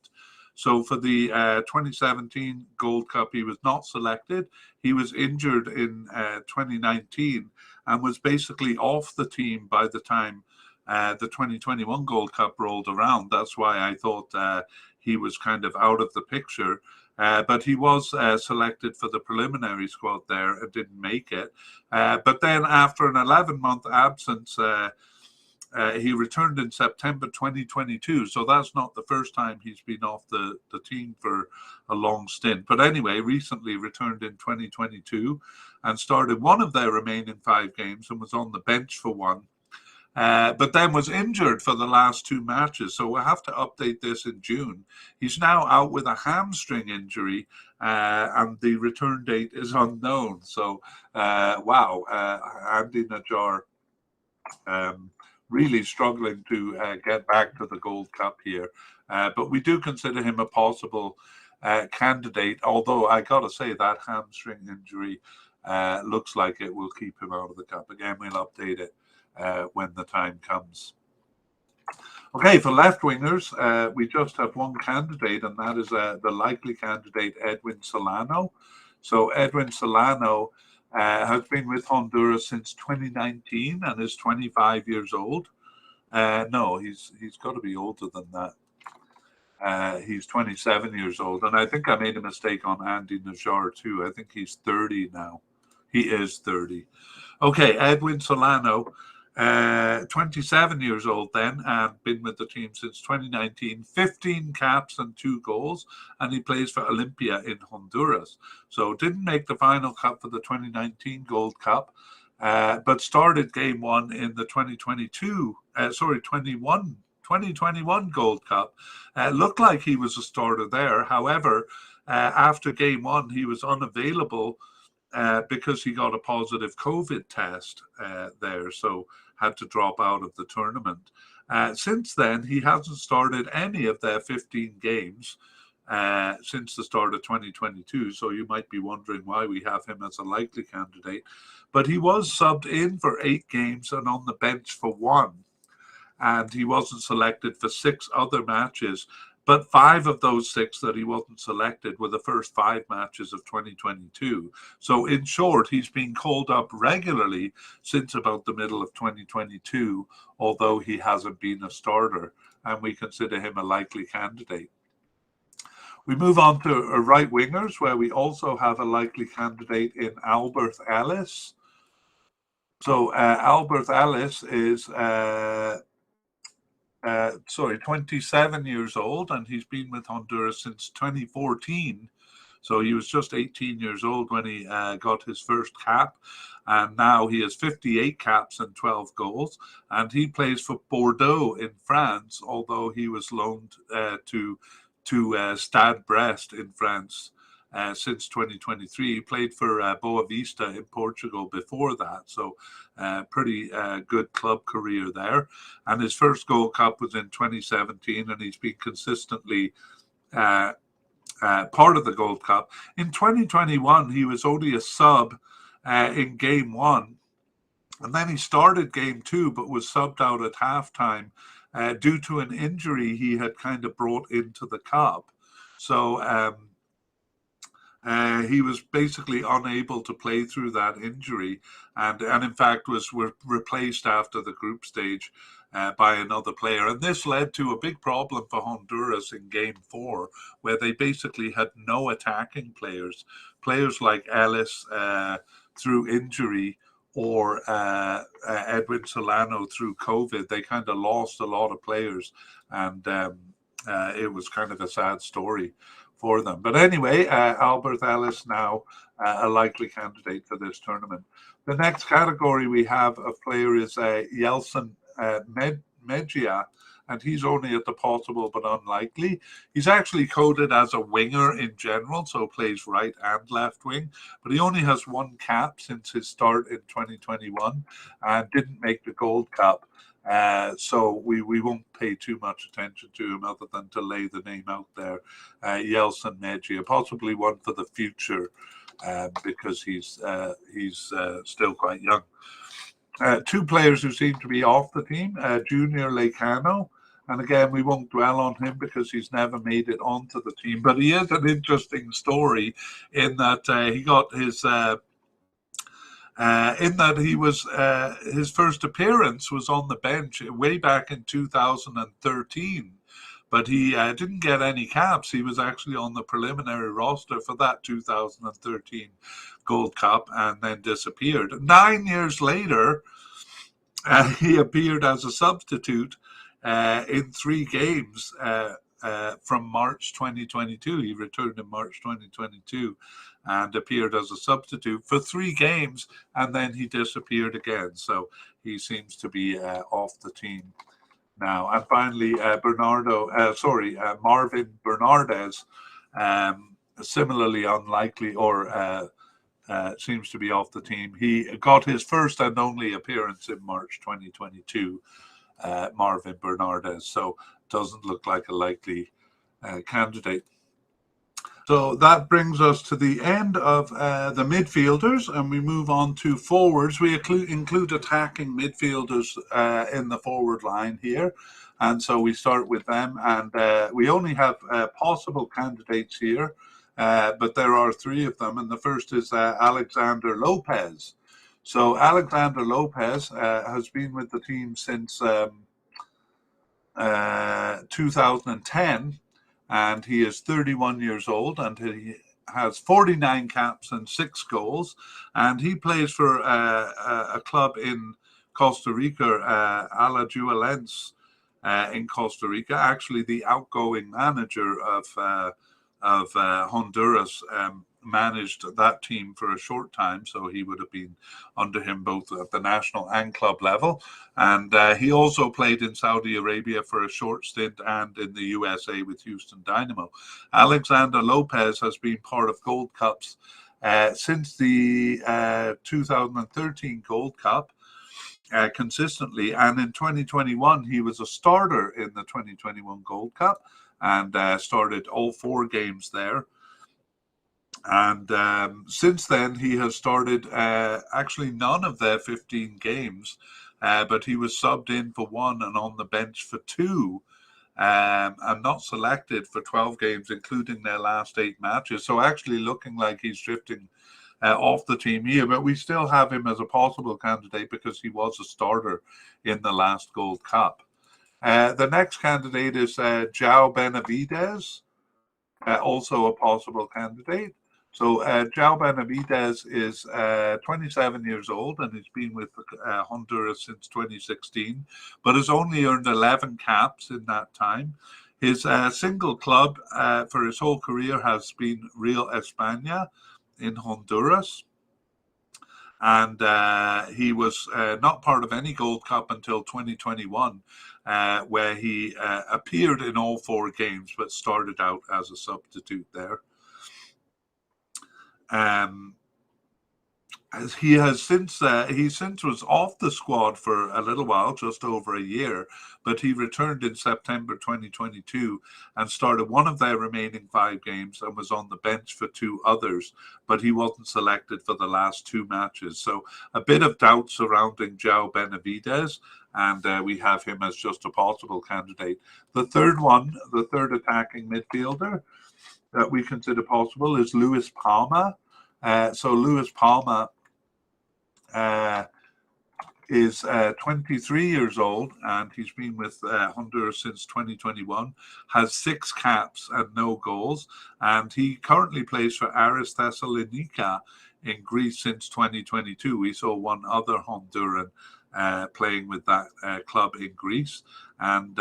S1: So for the 2017 Gold Cup, he was not selected. He was injured in 2019 and was basically off the team by the time the 2021 Gold Cup rolled around. That's why I thought he was kind of out of the picture. But he was selected for the preliminary squad there and didn't make it. But then after an 11-month absence, he returned in September 2022. So that's not the first time he's been off the team for a long stint. But anyway, recently returned in 2022 and started one of their remaining 5 games and was on the bench for 1. But then was injured for the last 2 matches. So we'll have to update this in June. He's now out with a hamstring injury, and the return date is unknown. So, wow, Andy Najjar really struggling to get back to the Gold Cup here. But we do consider him a possible candidate, although I got to say that hamstring injury looks like it will keep him out of the Cup. Again, we'll update it when the time comes. Okay, for left wingers, we just have one candidate, and that is the likely candidate, Edwin Solano. So Edwin Solano has been with Honduras since 2019 and is 25 years old. No, he's got to be older than that. He's 27 years old, and I think I made a mistake on Andy Najjar too. I think he's 30 now. He is 30. Okay, Edwin Solano. 27 years old then, and been with the team since 2019, 15 caps and 2 goals, and he plays for Olimpia in Honduras. So didn't make the final cut for the 2019 Gold Cup, but started game 1 in the 2021 Gold Cup. Looked like he was a starter there. However, after game 1, he was unavailable because he got a positive COVID test there. So had to drop out of the tournament. Since then, he hasn't started any of their 15 games since the start of 2022. So you might be wondering why we have him as a likely candidate. But he was subbed in for 8 games and on the bench for 1. And he wasn't selected for 6 other matches. But 5 of those 6 that he wasn't selected were the first 5 matches of 2022. So in short, he's been called up regularly since about the middle of 2022, although he hasn't been a starter, and we consider him a likely candidate. We move on to right wingers, where we also have a likely candidate in Albert Ellis. So Albert Ellis is 27 years old, and he's been with Honduras since 2014. So he was just 18 years old when he got his first cap, and now he has 58 caps and 12 goals, and he plays for Bordeaux in France, although he was loaned to Stade Brest in France since 2023. He played for Boavista in Portugal before that, so pretty good club career there. And his first Gold Cup was in 2017, and he's been consistently part of the Gold Cup. In 2021, he was only a sub in game 1, and then he started game 2, but was subbed out at halftime due to an injury he had kind of brought into the cup. So He was basically unable to play through that injury, and in fact was replaced after the group stage by another player. And this led to a big problem for Honduras in Game 4, where they basically had no attacking players. Players like Ellis through injury, or Edwin Solano through COVID. They kind of lost a lot of players, and it was kind of a sad story for them. But anyway, Albert Ellis now a likely candidate for this tournament. The next category we have of player is Yeltsin Mejia, and he's only at the possible but unlikely. He's actually coded as a winger in general, so plays right and left wing, but he only has one cap since his start in 2021 and didn't make the Gold Cup. So we won't pay too much attention to him other than to lay the name out there. Yeltsin Mejia, possibly one for the future because he's still quite young. Two players who seem to be off the team, Junior Lecano, and again, we won't dwell on him because he's never made it onto the team, but he is an interesting story in that he got his his first appearance was on the bench way back in 2013, but he didn't get any caps. He was actually on the preliminary roster for that 2013 Gold Cup and then disappeared. 9 years later, he appeared as a substitute in 3 games from March 2022. He returned in March 2022 and appeared as a substitute for 3 games, and then he disappeared again. So he seems to be off the team now. And finally, Marvin Bernardez, similarly unlikely, or seems to be off the team. He got his first and only appearance in March 2022, Marvin Bernardez, so doesn't look like a likely candidate. So that brings us to the end of the midfielders, and we move on to forwards. We include attacking midfielders in the forward line here, and so we start with them, and we only have possible candidates here, but there are 3 of them, and the first is Alexander Lopez. So Alexander Lopez has been with the team since 2010, and he is 31 years old, and he has 49 caps and 6 goals, and he plays for a club in Costa Rica, Alajuelense, in Costa Rica. Actually, the outgoing manager of Honduras managed that team for a short time, so he would have been under him both at the national and club level. And he also played in Saudi Arabia for a short stint and in the USA with Houston Dynamo. Alexander Lopez has been part of Gold Cups since the 2013 Gold Cup consistently, and in 2021 he was a starter in the 2021 Gold Cup and started all 4 games there. And since then, he has started actually none of their 15 games, but he was subbed in for 1 and on the bench for 2, and not selected for 12 games, including their last 8 matches. So actually looking like he's drifting off the team here, but we still have him as a possible candidate because he was a starter in the last Gold Cup. The next candidate is João Benavides, also a possible candidate. So João Benavides is 27 years old, and he's been with Honduras since 2016, but has only earned 11 caps in that time. His single club for his whole career has been Real España in Honduras. And he was not part of any Gold Cup until 2021, where he appeared in all 4 games, but started out as a substitute there. He since was off the squad for a little while, just over a year, but he returned in September 2022 and started one of their remaining 5 games and was on the bench for 2 others, but he wasn't selected for the last 2 matches. So a bit of doubt surrounding João Benavides, and we have him as just a possible candidate. The third attacking midfielder that we consider possible is Luis Palma. So Luis Palma is 23 years old, and he's been with Honduras since 2021, has 6 caps and no goals, and he currently plays for Aris Thessalonica in Greece since 2022. We saw one other Honduran playing with that club in Greece, and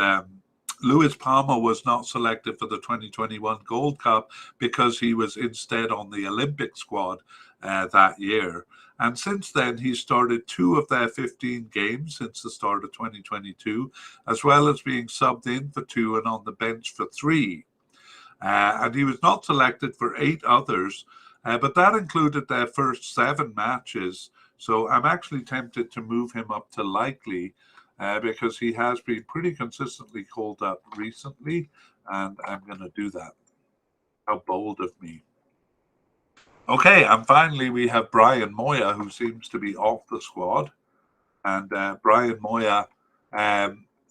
S1: Luis Palma was not selected for the 2021 Gold Cup because he was instead on the Olympic squad that year. And since then, he started 2 of their 15 games since the start of 2022, as well as being subbed in for 2 and on the bench for 3. And he was not selected for 8 others, but that included their first 7 matches. So I'm actually tempted to move him up to likely because he has been pretty consistently called up recently, and I'm going to do that. How bold of me. Okay, and finally we have Brian Moya, who seems to be off the squad. And Brian Moya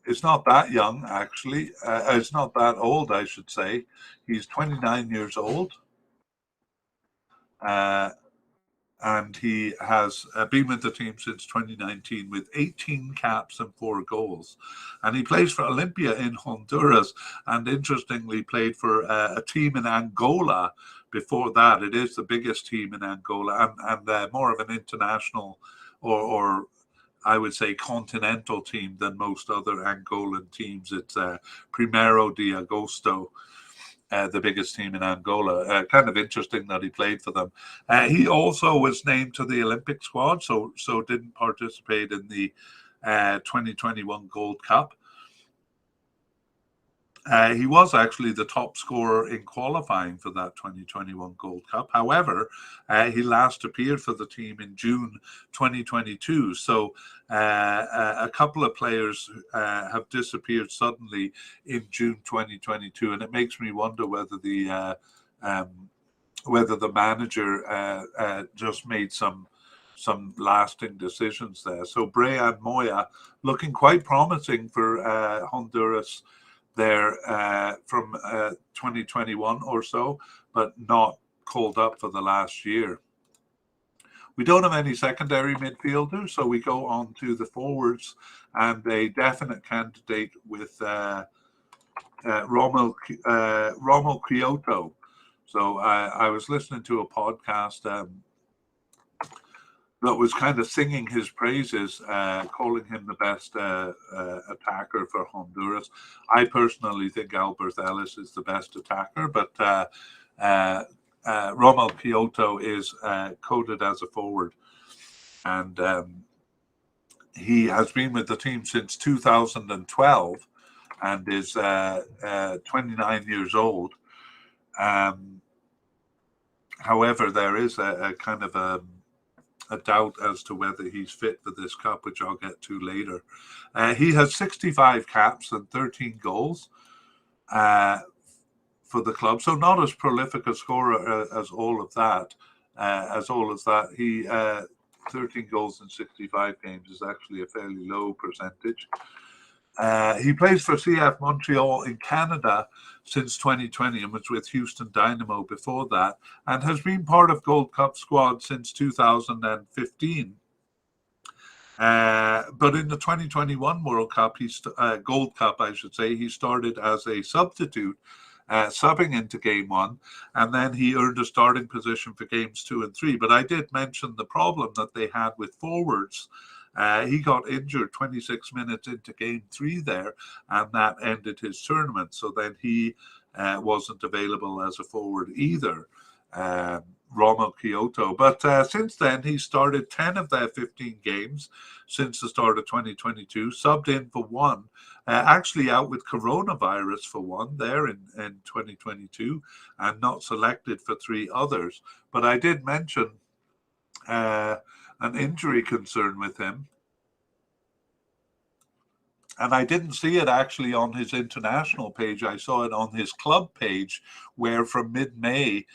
S1: is not that young, actually. It's not that old, I should say. He's 29 years old. And he has been with the team since 2019 with 18 caps and 4 goals. And he plays for Olimpia in Honduras, and interestingly played for a team in Angola before that. It is the biggest team in Angola, and more of an international or I would say continental team than most other Angolan teams. It's Primero de Agosto, the biggest team in Angola. Kind of interesting that he played for them. He also was named to the Olympic squad, so didn't participate in the 2021 Gold Cup. He was actually the top scorer in qualifying for that 2021 Gold Cup. However, he last appeared for the team in June 2022. So a couple of players have disappeared suddenly in June 2022, and it makes me wonder whether the manager just made some lasting decisions there. So Brian Moya looking quite promising for Honduras there from 2021 or so, but not called up for the last year. We don't have any secondary midfielders, so we go on to the forwards, and a definite candidate with Rommel Kyoto. So I was listening to a podcast that was kind of singing his praises, calling him the best attacker for Honduras. I personally think Albert Ellis is the best attacker, but Rommel Kyoto is coded as a forward. And he has been with the team since 2012 and is 29 years old. However, there is a kind of a doubt as to whether he's fit for this cup, which I'll get to later. He has 65 caps and 13 goals for the club, so not as prolific a scorer as all of that. He 13 goals in 65 games is actually a fairly low percentage. He plays for CF Montreal in Canada since 2020 and was with Houston Dynamo before that, and has been part of Gold Cup squad since 2015. But in the 2021 World Cup, Gold Cup, I should say, he started as a substitute, subbing into game 1, and then he earned a starting position for games 2 and 3. But I did mention the problem that they had with forwards. He got injured 26 minutes into game 3 there, and that ended his tournament. So then he wasn't available as a forward either, Rommel Kyoto. But since then, he started 10 of their 15 games since the start of 2022, subbed in for 1, actually out with coronavirus for 1 there in 2022, and not selected for 3 others. But I did mention an injury concern with him, and I didn't see it actually on his international page. I saw it on his club page, where from mid-May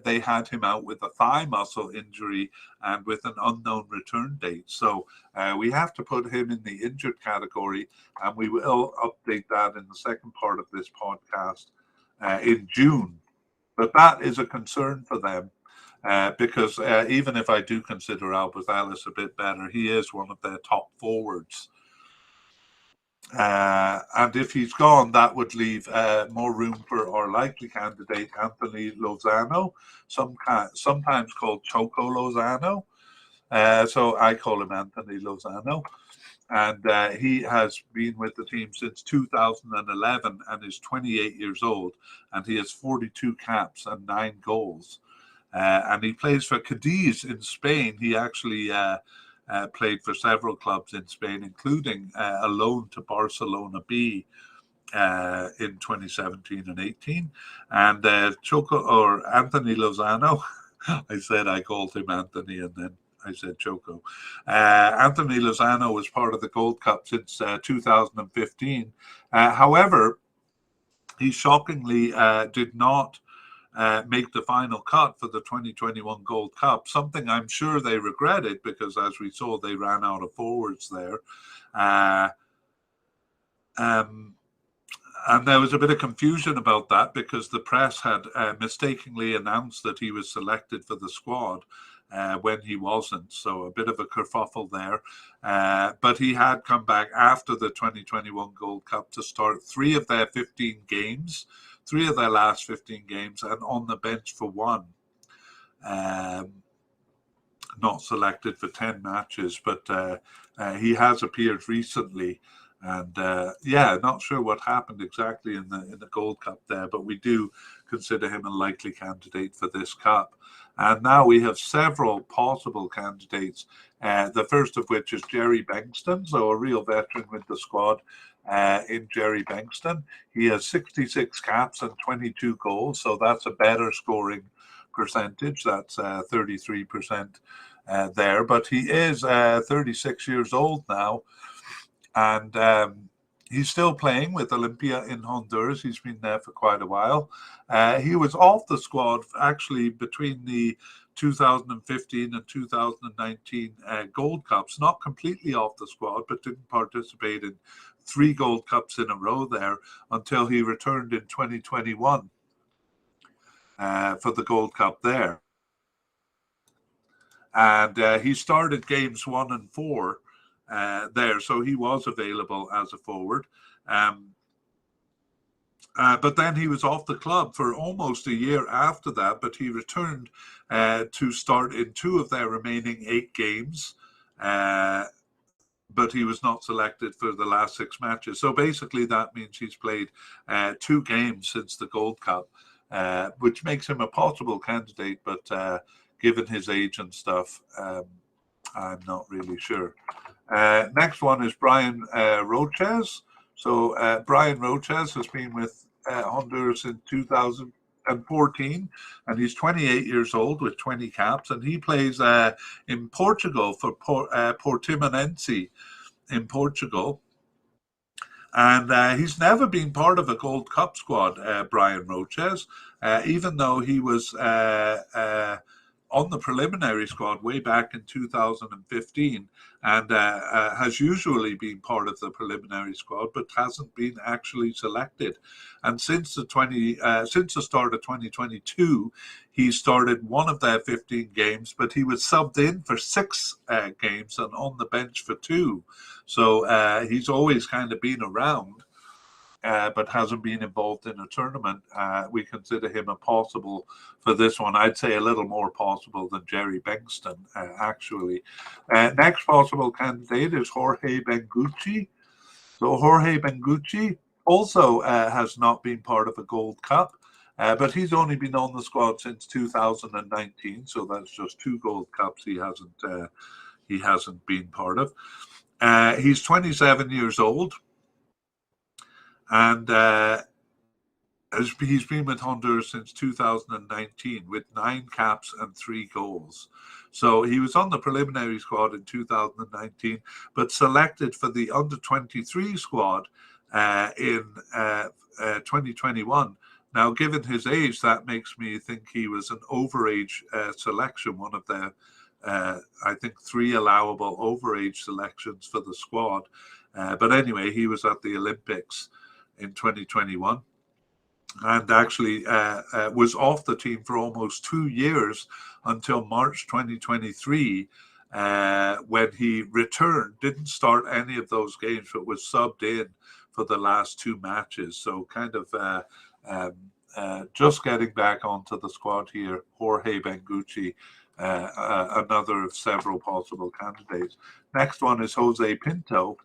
S1: they had him out with a thigh muscle injury and with an unknown return date. So we have to put him in the injured category, and we will update that in the second part of this podcast in June. But that is a concern for them because even if I do consider Albert Ellis a bit better, he is one of their top forwards. And if he's gone, that would leave more room for our likely candidate, Anthony Lozano, sometimes called Choco Lozano. So I call him Anthony Lozano. And he has been with the team since 2011 and is 28 years old. And he has 42 caps and 9 goals. And he plays for Cadiz in Spain. He actually played for several clubs in Spain, including a loan to Barcelona B in 2017 and 18. And Anthony Lozano, I called him Anthony and then I said Choco. Anthony Lozano was part of the Gold Cup since 2015. However, he shockingly did not make the final cut for the 2021 Gold Cup, something I'm sure they regretted because, as we saw, they ran out of forwards there. And there was a bit of confusion about that because the press had mistakenly announced that he was selected for the squad when he wasn't. So a bit of a kerfuffle there. But he had come back after the 2021 Gold Cup to start 3 of their 15 games. 3 of their last 15 games, and on the bench for 1. Not selected for 10 matches, but he has appeared recently. And not sure what happened exactly in the Gold Cup there, but we do consider him a likely candidate for this cup. And now we have several possible candidates, the first of which is Jerry Bengtsson, so a real veteran with the squad. In Jerry Bengtsson, he has 66 caps and 22 goals, so that's a better scoring percentage. That's 33% there. But he is 36 years old now, and he's still playing with Olimpia in Honduras. He's been there for quite a while. He was off the squad actually between the 2015 and 2019 Gold Cups, not completely off the squad, but didn't participate in 3 Gold Cups in a row there until he returned in 2021 for the Gold Cup there. And he started games 1 and 4 there, so he was available as a forward. But then he was off the club for almost a year after that, but he returned to start in 2 of their remaining 8 games. But he was not selected for the last 6 matches. So basically that means he's played 2 games since the Gold Cup, which makes him a possible candidate, but given his age and stuff, I'm not really sure. Next one is Brian Roches. So Brian Roches has been with Honduras in 2014, and he's 28 years old with 20 caps, and he plays in Portugal for Portimonense in Portugal. And he's never been part of a Gold Cup squad, Brian Roches, even though he was on the preliminary squad way back in 2015 and has usually been part of the preliminary squad, but hasn't been actually selected. And since the start of 2022, he started 1 of their 15 games, but he was subbed in for 6 games and on the bench for 2. So he's always kind of been around, but hasn't been involved in a tournament. We consider him a possible for this one. I'd say a little more possible than Jerry Bengtsson, actually. Next possible candidate is Jorge Bengucci. So Jorge Bengucci also has not been part of a Gold Cup, but he's only been on the squad since 2019. So that's just 2 Gold Cups he hasn't been part of. He's 27 years old. And he's been with Honduras since 2019 with 9 caps and 3 goals. So he was on the preliminary squad in 2019, but selected for the under-23 squad in 2021. Now, given his age, that makes me think he was an overage selection, one of the, I think, 3 allowable overage selections for the squad. But anyway, he was at the Olympics in 2021. and actually was off the team for almost 2 years until March 2023, when he returned. Didn't start any of those games, but was subbed in for the last two matches. So kind of um, just getting back onto the squad here. Jorge Bengucci, another of several possible candidates. Next one is Jose Pinto.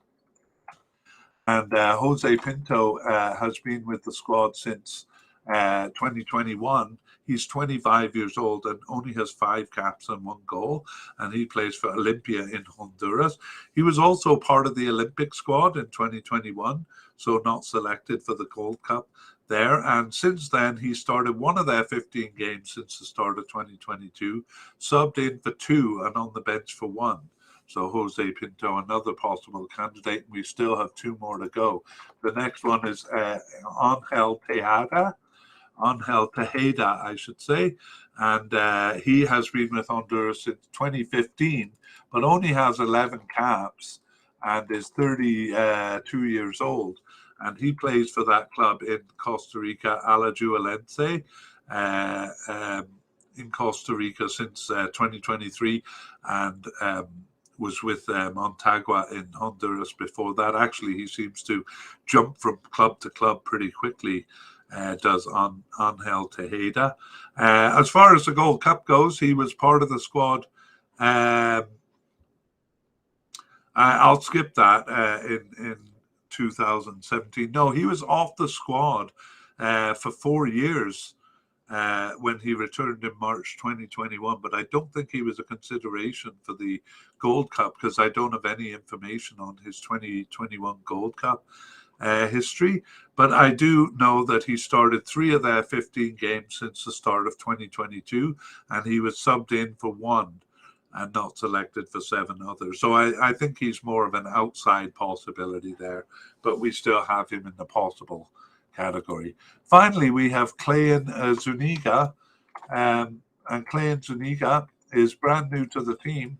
S1: And Jose Pinto has been with the squad since 2021. He's 25 years old and only has 5 caps and 1 goal, and he plays for Olympia in Honduras. He was also part of the Olympic squad in 2021, so not selected for the Gold Cup there. And since then, he started one of their 15 games since the start of 2022, subbed in for 2 and on the bench for 1. So Jose Pinto, another possible candidate. We still have 2 more to go. The next one is Angel Tejada, I should say. And he has been with Honduras since 2015, but only has 11 caps and is 32 years old. And he plays for that club in Costa Rica, Alajuelense, in Costa Rica since 2023. And was with Montagua in Honduras before that. Actually, he seems to jump from club to club pretty quickly, does Angel Tejeda. As far as the Gold Cup goes, he was part of the squad. I'll skip that in 2017. No, he was off the squad for 4 years when he returned in March 2021, but I don't think he was a consideration for the Gold Cup because I don't have any information on his 2021 Gold Cup history. But I do know that he started 3 of their 15 games since the start of 2022, and he was subbed in for 1 and not selected for 7 others. So I think he's more of an outside possibility there, but we still have him in the possible category. Finally, we have Clean Zuniga, and Clean Zuniga is brand new to the team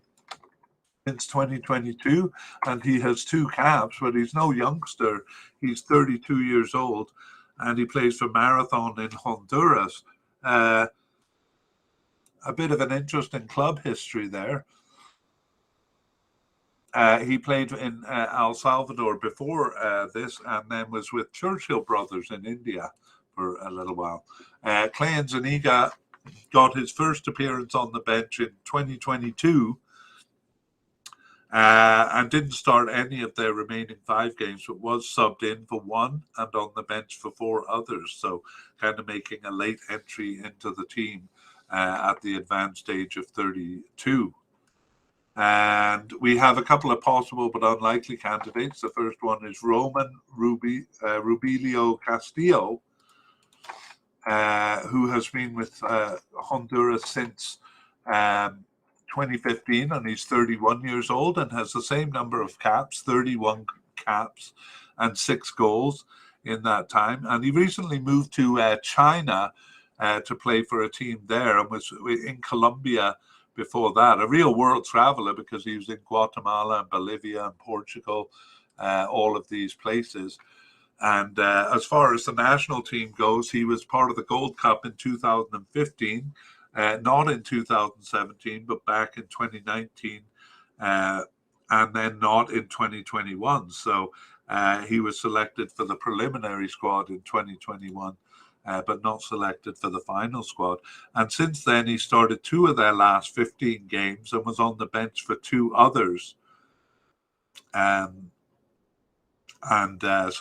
S1: since 2022, and he has 2 caps, but he's no youngster. He's 32 years old, and he plays for Marathon in Honduras. A bit of an interesting club history there. He played in El Salvador before this, and then was with Churchill Brothers in India for a little while. Clean Zuniga got his first appearance on the bench in 2022 and didn't start any of their remaining 5 games, but was subbed in for 1 and on the bench for 4 others. So kind of making a late entry into the team at the advanced age of 32. And we have a couple of possible but unlikely candidates. The first one is Roman Rubilio Castillo, who has been with Honduras since 2015, and he's 31 years old and has the same number of caps, 31 caps and 6 goals in that time. And he recently moved to China to play for a team there, and was in Colombia before that, a real world traveler because he was in Guatemala and Bolivia and Portugal, all of these places. And as far as the national team goes, he was part of the Gold Cup in 2015, not in 2017, but back in 2019, and then not in 2021. So he was selected for the preliminary squad in 2021. But not selected for the final squad. And since then, he started 2 of their last 15 games and was on the bench for 2 others. So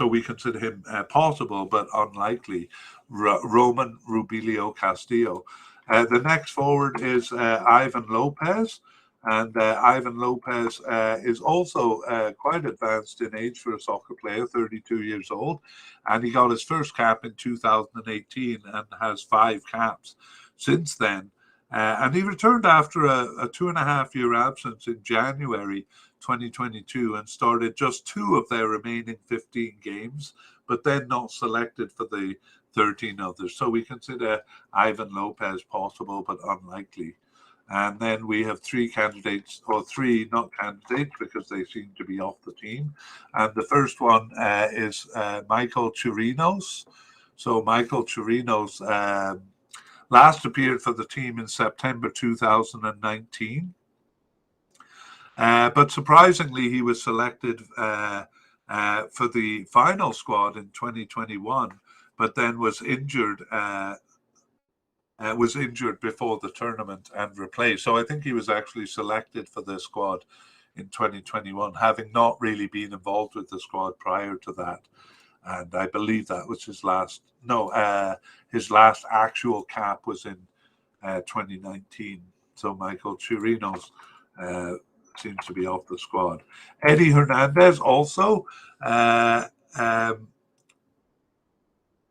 S1: we consider him possible, but unlikely. Roman Rubilio Castillo. The next forward is Ivan Lopez. And Ivan Lopez is also quite advanced in age for a soccer player, 32 years old. And he got his first cap in 2018 and has 5 caps since then. And he returned after a 2.5-year absence in January 2022 and started just 2 of their remaining 15 games, but then not selected for the 13 others. So we consider Ivan Lopez possible, but unlikely. And then we have 3 candidates, or 3 not candidates because they seem to be off the team. And the first one is Michael Chirinos, So Michael Chirinos last appeared for the team in September 2019. But surprisingly, he was selected for the final squad in 2021, but then was injured before the tournament and replaced. So I think he was actually selected for the squad in 2021, having not really been involved with the squad prior to that. And I believe that was his last actual cap was in 2019. So Michael Chirinos seems to be off the squad. Eddie Hernandez also. Eddie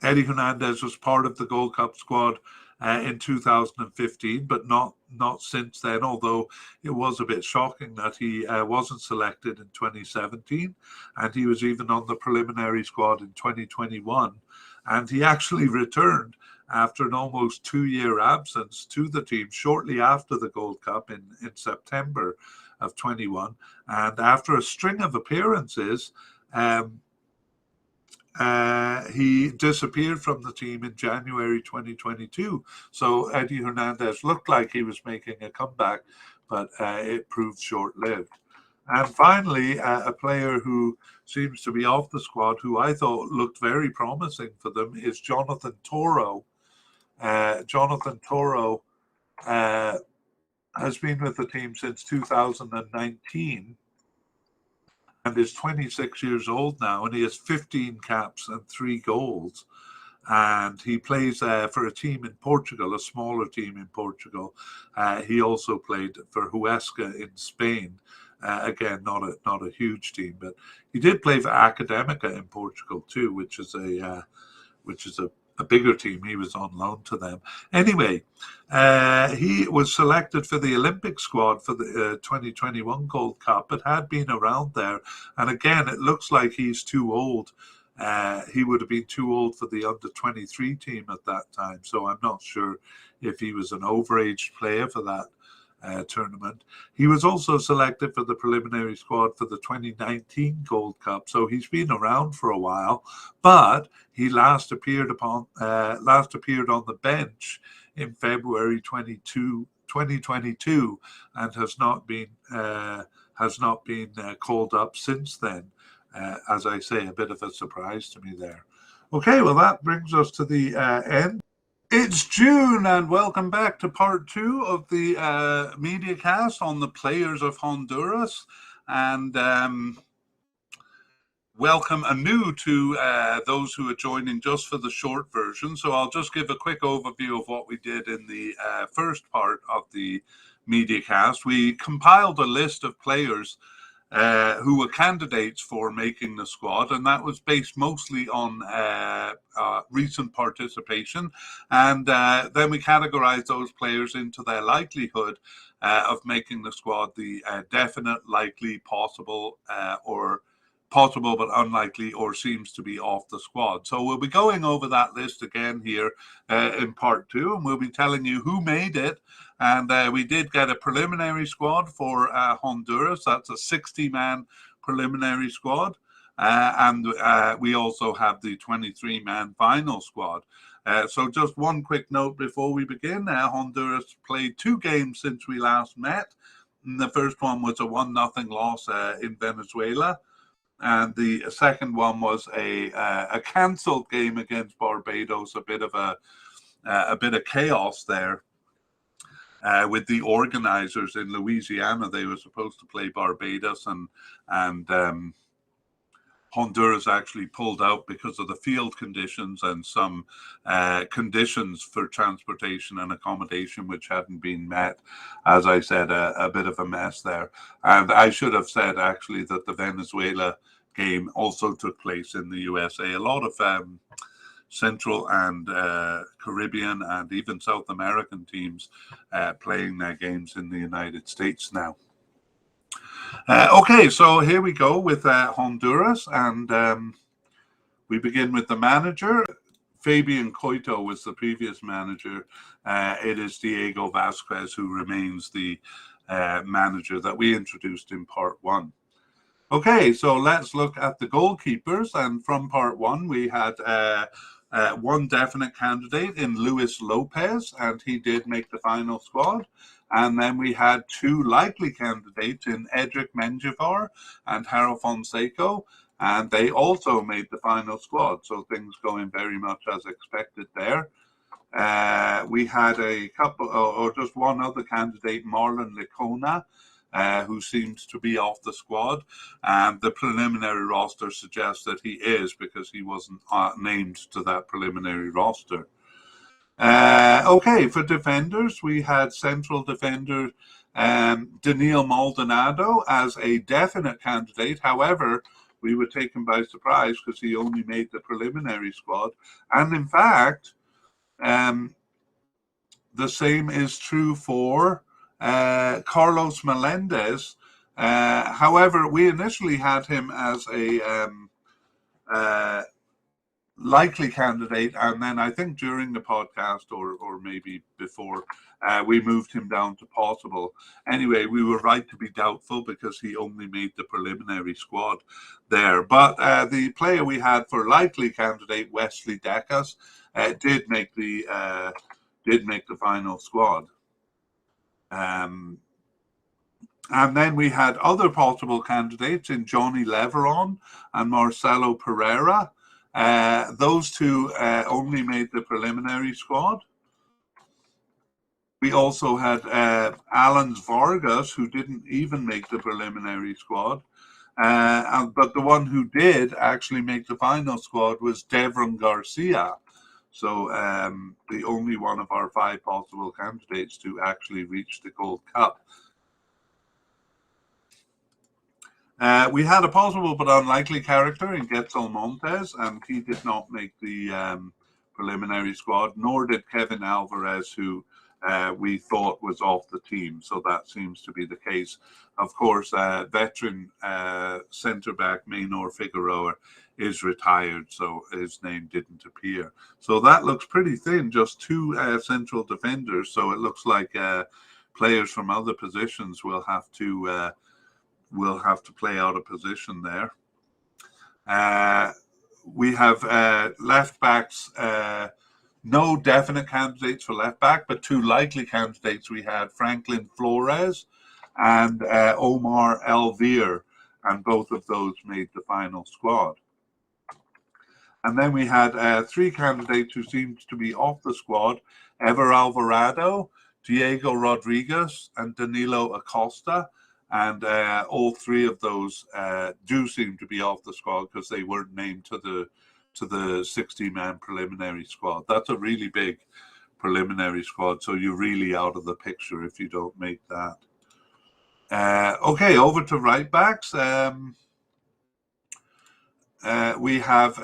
S1: Hernandez was part of the Gold Cup squad in 2015, but not since then, although it was a bit shocking that he wasn't selected in 2017, and he was even on the preliminary squad in 2021, and he actually returned after an almost 2-year absence to the team shortly after the Gold Cup in September of 21, and after a string of appearances, he disappeared from the team in January 2022. So Eddie Hernandez looked like he was making a comeback, but it proved short-lived. And finally, a player who seems to be off the squad, who I thought looked very promising for them, is Jonathan Toro. Jonathan Toro has been with the team since 2019. And is 26 years old now, and he has 15 caps and 3 goals. And he plays for a team in Portugal, a smaller team in Portugal. He also played for Huesca in Spain. Again, not a huge team, but he did play for Académica in Portugal too, which is a bigger team. He was on loan to them. Anyway, he was selected for the Olympic squad for the 2021 Gold Cup, but had been around there. And again, it looks like he's too old. He would have been too old for the under-23 team at that time. So I'm not sure if he was an overage player for that tournament. He was also selected for the preliminary squad for the 2019 Gold Cup, so he's been around for a while. But he last appeared on the bench in February 2022, and has not been called up since then. As I say, a bit of a surprise to me there. Okay, well that brings us to the end. It's June, and welcome back to part 2 of the media cast on the players of Honduras, and welcome anew to those who are joining just for the short version. So I'll just give a quick overview of what we did in the first part of the media cast. We compiled a list of players who were candidates for making the squad, and that was based mostly on recent participation. And then we categorized those players into their likelihood of making the squad, the definite, likely, possible, or possible but unlikely, or seems to be off the squad. So we'll be going over that list again here in part 2, and we'll be telling you who made it. And we did get a preliminary squad for Honduras. That's a 60-man preliminary squad. And we also have the 23-man final squad. So just one quick note before we begin. Honduras played 2 games since we last met. And the first one was a 1-0 loss in Venezuela. And the second one was a cancelled game against Barbados, a bit of chaos there. With the organizers in Louisiana, they were supposed to play Barbados, and Honduras actually pulled out because of the field conditions and some conditions for transportation and accommodation which hadn't been met. As I said, a bit of a mess there. And I should have said actually that the Venezuela game also took place in the USA. A lot of Central and Caribbean and even South American teams playing their games in the United States now. Okay, so here we go with Honduras, and we begin with the manager. Fabian Coito was the previous manager. It is Diego Vasquez who remains the manager that we introduced in part 1. Okay, so let's look at the goalkeepers, and from part 1 we had one definite candidate in Luis Lopez, and he did make the final squad. And then we had two likely candidates in Edric Menjivar and Harold Fonseca, and they also made the final squad. So things going very much as expected there. We had a couple, or just one other candidate, Marlon Licona, who seems to be off the squad. And the preliminary roster suggests that he is, because he wasn't named to that preliminary roster. Okay, for defenders, we had central defender Daniil Maldonado as a definite candidate. However, we were taken by surprise because he only made the preliminary squad. And in fact, the same is true for Carlos Melendez. However, we initially had him as a likely candidate, and then I think during the podcast or maybe before, we moved him down to possible. Anyway, we were right to be doubtful because he only made the preliminary squad there. But the player we had for likely candidate, Wesley Decas, did make the final squad. And then we had other possible candidates in Johnny Leveron and Marcelo Pereira. Those two only made the preliminary squad. We also had Alan Vargas, who didn't even make the preliminary squad. But the one who did actually make the final squad was Devron Garcia. So the only one of our 5 possible candidates to actually reach the Gold Cup. We had a possible but unlikely character in Getzel Montes, and he did not make the preliminary squad, nor did Kevin Alvarez, who we thought was off the team. So that seems to be the case. Of course, veteran centre-back Maynor Figueroa is retired, so his name didn't appear. So that looks pretty thin, just 2 central defenders. So it looks like players from other positions will have to play out a position there. We have left backs, no definite candidates for left back, but 2 likely candidates. We had Franklin Flores and Omar Elvir, and both of those made the final squad. And then we had 3 candidates who seemed to be off the squad: Ever Alvarado, Diego Rodriguez, and Danilo Acosta. And all 3 of those do seem to be off the squad because they weren't named to the 60-man preliminary squad. That's a really big preliminary squad, so you're really out of the picture if you don't make that. Okay, over to right backs. We have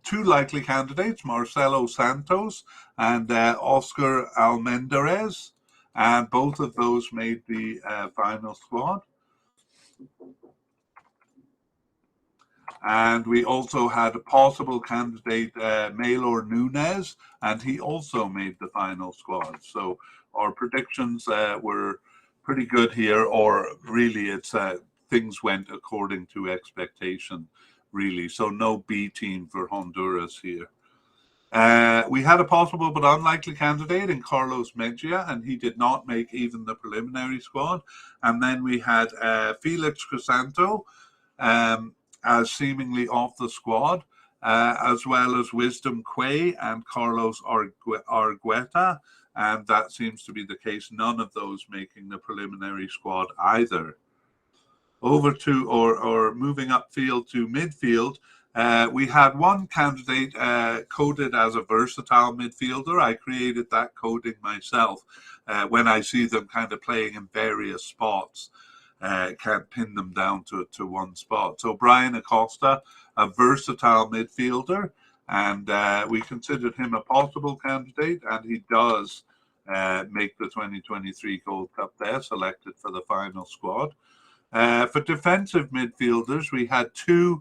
S1: 2 likely candidates, Marcelo Santos and Oscar Almendarez, and both of those made the final squad. And we also had a possible candidate, Maylor Nunez, and he also made the final squad. So our predictions were pretty good here, or really it's things went according to expectation, really. So no B team for Honduras here. We had a possible but unlikely candidate in Carlos Mejia, and he did not make even the preliminary squad. And then we had Felix Crisanto as seemingly off the squad, as well as Wisdom Quay and Carlos Argueta, and that seems to be the case. None of those making the preliminary squad either. Over to, or moving upfield to midfield, we had one candidate coded as a versatile midfielder. I created that coding myself. When I see them kind of playing in various spots, can't pin them down to one spot. So Brian Acosta, a versatile midfielder, and we considered him a possible candidate, and he does make the 2023 Gold Cup there, selected for the final squad. For defensive midfielders, we had 2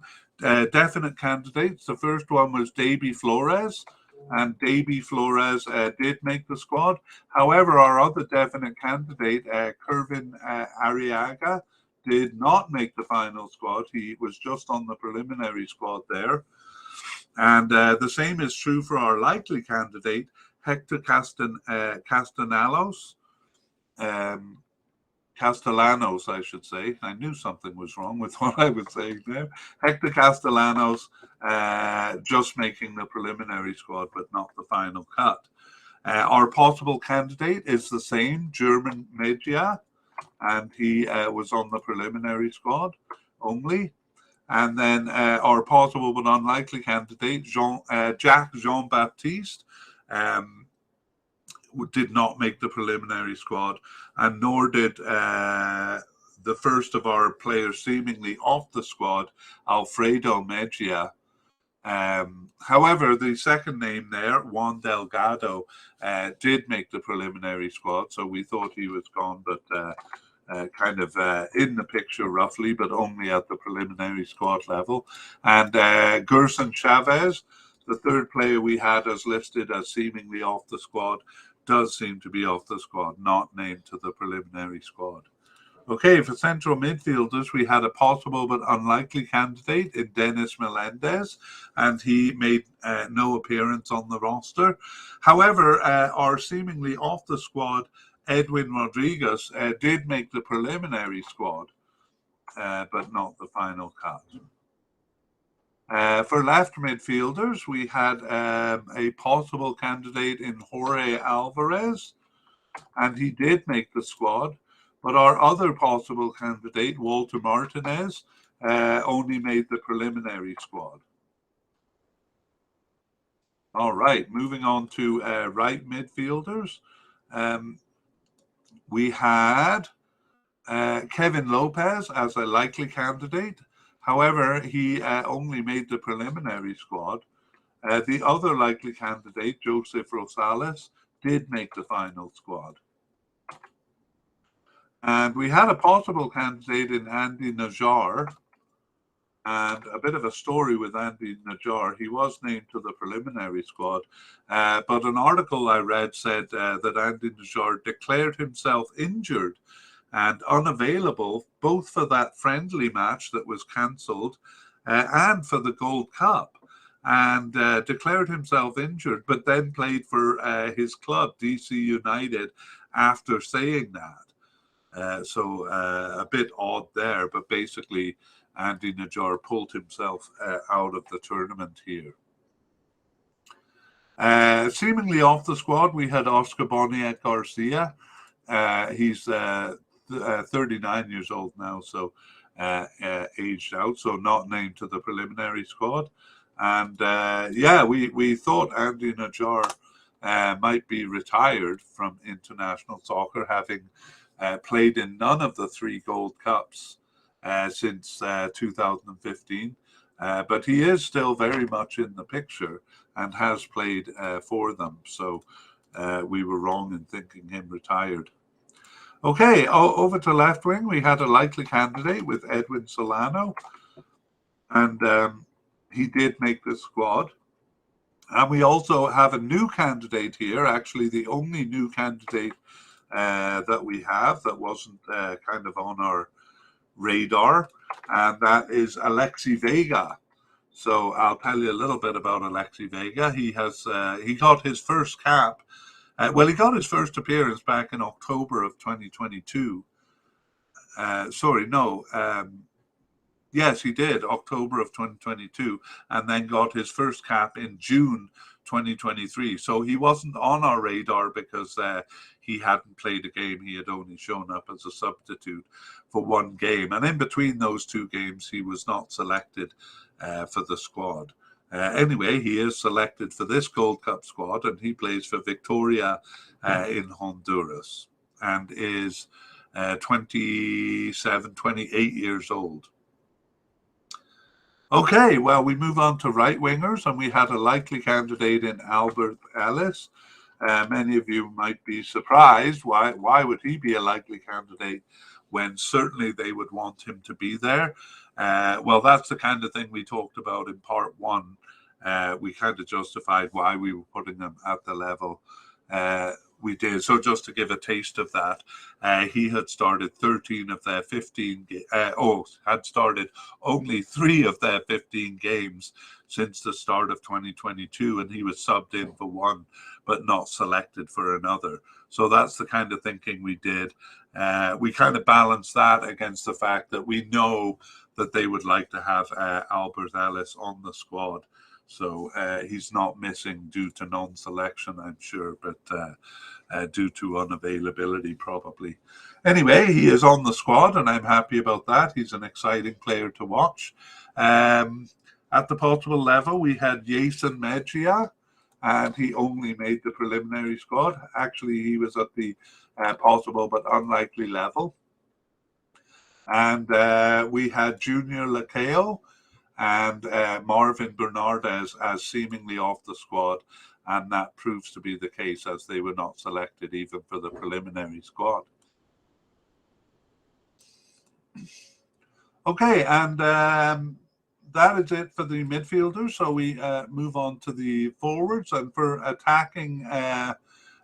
S1: definite candidates. The first one was Davy Flores, and Davy Flores did make the squad. However, our other definite candidate, Kervin Arriaga, did not make the final squad. He was just on the preliminary squad there. And the same is true for our likely candidate, Hector Castellanos. Castellanos, I should say. I knew something was wrong with what I was saying there. Hector Castellanos just making the preliminary squad, but not the final cut. Our possible candidate is the same, German Media, and he was on the preliminary squad only. And then our possible but unlikely candidate, Jacques Jean-Baptiste, did not make the preliminary squad, and nor did the first of our players seemingly off the squad, Alfredo Mejia. However, the second name there, Juan Delgado, did make the preliminary squad, so we thought he was gone, but kind of in the picture roughly, but only at the preliminary squad level. And Gerson Chavez, the third player we had as listed as seemingly off the squad, does seem to be off the squad, not named to the preliminary squad. Okay, for central midfielders, we had a possible but unlikely candidate in Dennis Melendez, and he made no appearance on the roster. However, our seemingly off the squad, Edwin Rodriguez, did make the preliminary squad, but not the final cut. For left midfielders, we had a possible candidate in Jorge Alvarez, and he did make the squad. But our other possible candidate, Walter Martinez, only made the preliminary squad. All right, moving on to right midfielders. We had Kevin Lopez as a likely candidate. However, he only made the preliminary squad. The other likely candidate, Joseph Rosales, did make the final squad. And we had a possible candidate in Andy Najjar. And a bit of a story with Andy Najjar. He was named to the preliminary squad, but an article I read said that Andy Najjar declared himself injured and unavailable both for that friendly match that was cancelled and for the Gold Cup, and declared himself injured, but then played for his club, DC United, after saying that. So a bit odd there, but basically Andy Najjar pulled himself out of the tournament here. Seemingly off the squad, we had Oscar Boniek Garcia. He's 39 years old now, so aged out, so not named to the preliminary squad. And yeah, we thought Andy Najjar might be retired from international soccer, having played in none of the 3 Gold Cups since 2015. But he is still very much in the picture and has played for them. So we were wrong in thinking him retired. Okay, over to left wing, we had a likely candidate with Edwin Solano, and he did make the squad. And we also have a new candidate here, actually the only new candidate that we have that wasn't kind of on our radar, and that is Alexi Vega. So I'll tell you a little bit about Alexi Vega. He got his first cap. Well, he got his first appearance back in October of 2022. Yes, he did, October of 2022, and then got his first cap in June 2023. So he wasn't on our radar because he hadn't played a game. He had only shown up as a substitute for 1 game. And in between those 2 games, he was not selected for the squad. Anyway, he is selected for this Gold Cup squad, and he plays for Victoria in Honduras and is 28 years old. Okay, well, we move on to right wingers, and we had a likely candidate in Albert Ellis. Many of you might be surprised. Why would he be a likely candidate when certainly they would want him to be there? Well, that's the kind of thing we talked about in part 1. We kind of justified why we were putting him at the level We did. So just to give a taste of that, he had started 13 of their 15. Had started only 3 of their 15 games since the start of 2022, and he was subbed in for 1, but not selected for another. So that's the kind of thinking we did. We kind of balanced that against the fact that we know that they would like to have Albert Ellis on the squad. So he's not missing due to non-selection, I'm sure, but due to unavailability probably. Anyway, he is on the squad, and I'm happy about that. He's an exciting player to watch. At the Portugal level, we had Jason Mejia, and he only made the preliminary squad. Actually, he was at the possible but unlikely level. And we had Junior Lacayo and Marvin Bernardes as seemingly off the squad, and that proves to be the case as they were not selected even for the preliminary squad. Okay, and that is it for the midfielders. So we move on to the forwards, and for attacking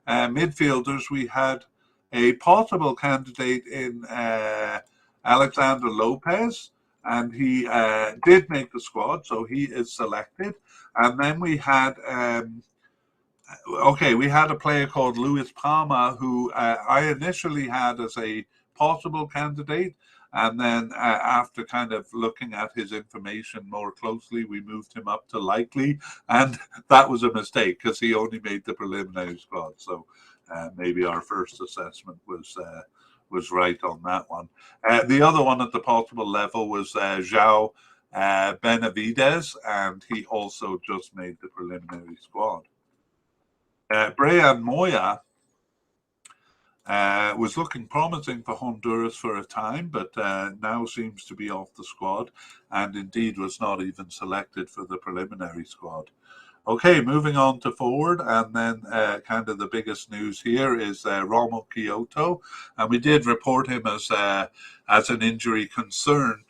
S1: midfielders, we had a possible candidate in Alexander Lopez, and he did make the squad, so he is selected. And then we had we had a player called Luis Palma, who I initially had as a possible candidate, and then after kind of looking at his information more closely, we moved him up to likely, and that was a mistake because he only made the preliminary squad. So maybe our first assessment was right on that one. The other one at the possible level was João Benavides, and he also just made the preliminary squad. Brian Moya was looking promising for Honduras for a time, but now seems to be off the squad, and indeed was not even selected for the preliminary squad. Okay, moving on to forward, and then kind of the biggest news here is Rommel Kyoto, and we did report him as an injury concern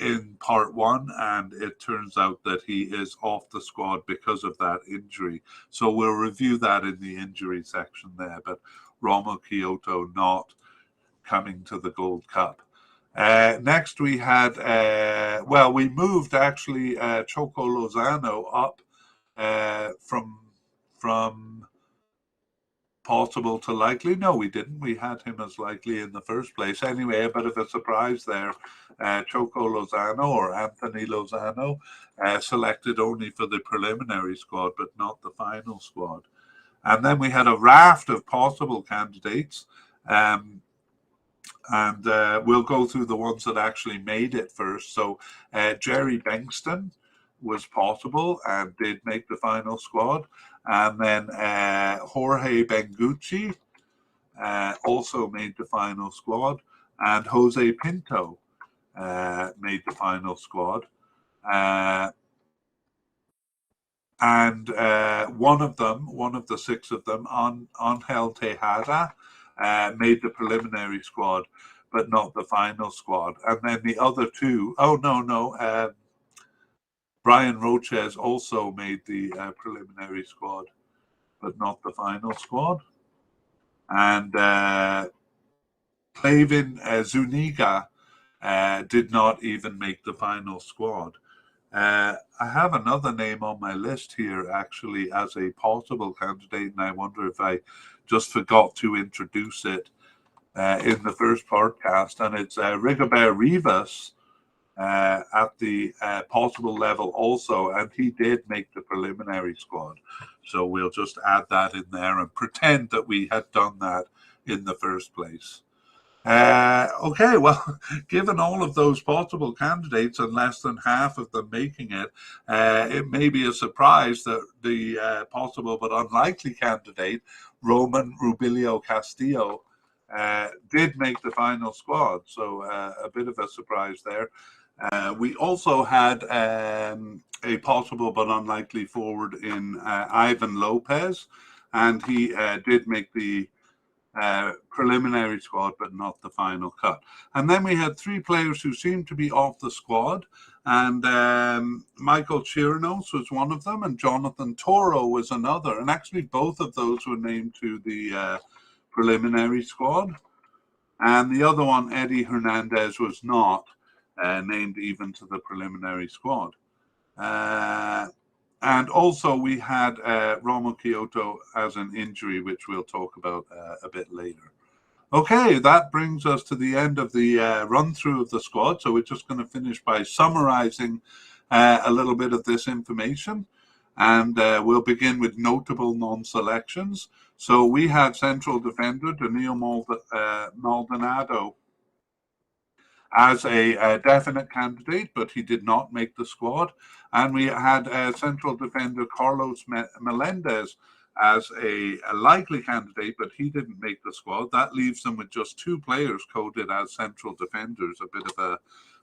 S1: in part 1, and it turns out that he is off the squad because of that injury. So we'll review that in the injury section there, but Rommel Kyoto not coming to the Gold Cup. Next we had, we moved actually Choco Lozano up from possible to likely. No, we didn't. We had him as likely in the first place. Anyway, a bit of a surprise there. Choco Lozano, or Anthony Lozano, selected only for the preliminary squad, but not the final squad. And then we had a raft of possible candidates. And we'll go through the ones that actually made it first. So Jerry Bengston was possible and did make the final squad. And then Jorge Bengucci also made the final squad. And Jose Pinto made the final squad. And one of the 6 of them, Angel Tejada, made the preliminary squad, but not the final squad. And then the other 2, Brian Roches also made the preliminary squad, but not the final squad. And Clavin Zuniga did not even make the final squad. I have another name on my list here, actually, as a possible candidate, and I wonder if I just forgot to introduce it in the first podcast, and it's Rigobert Rivas at the possible level also, and he did make the preliminary squad. So we'll just add that in there and pretend that we had done that in the first place. Okay, well, given all of those possible candidates and less than half of them making it, it may be a surprise that the possible but unlikely candidate, Roman Rubilio Castillo, did make the final squad. So a bit of a surprise there. We also had a possible but unlikely forward in Ivan Lopez, and he did make the preliminary squad, but not the final cut. And then we had 3 players who seemed to be off the squad, and Michael Chirinos was one of them, and Jonathan Toro was another. And actually, both of those were named to the preliminary squad. And the other one, Eddie Hernandez, was not named even to the preliminary squad. And also we had Romo Kyoto as an injury, which we'll talk about a bit later. Okay, that brings us to the end of the run-through of the squad. So we're just going to finish by summarizing a little bit of this information. And we'll begin with notable non-selections. So we had central defender Danilo Maldonado as a definite candidate, but he did not make the squad. And we had central defender Carlos Melendez as a likely candidate, but he didn't make the squad. That leaves them with just 2 players coded as central defenders. A bit of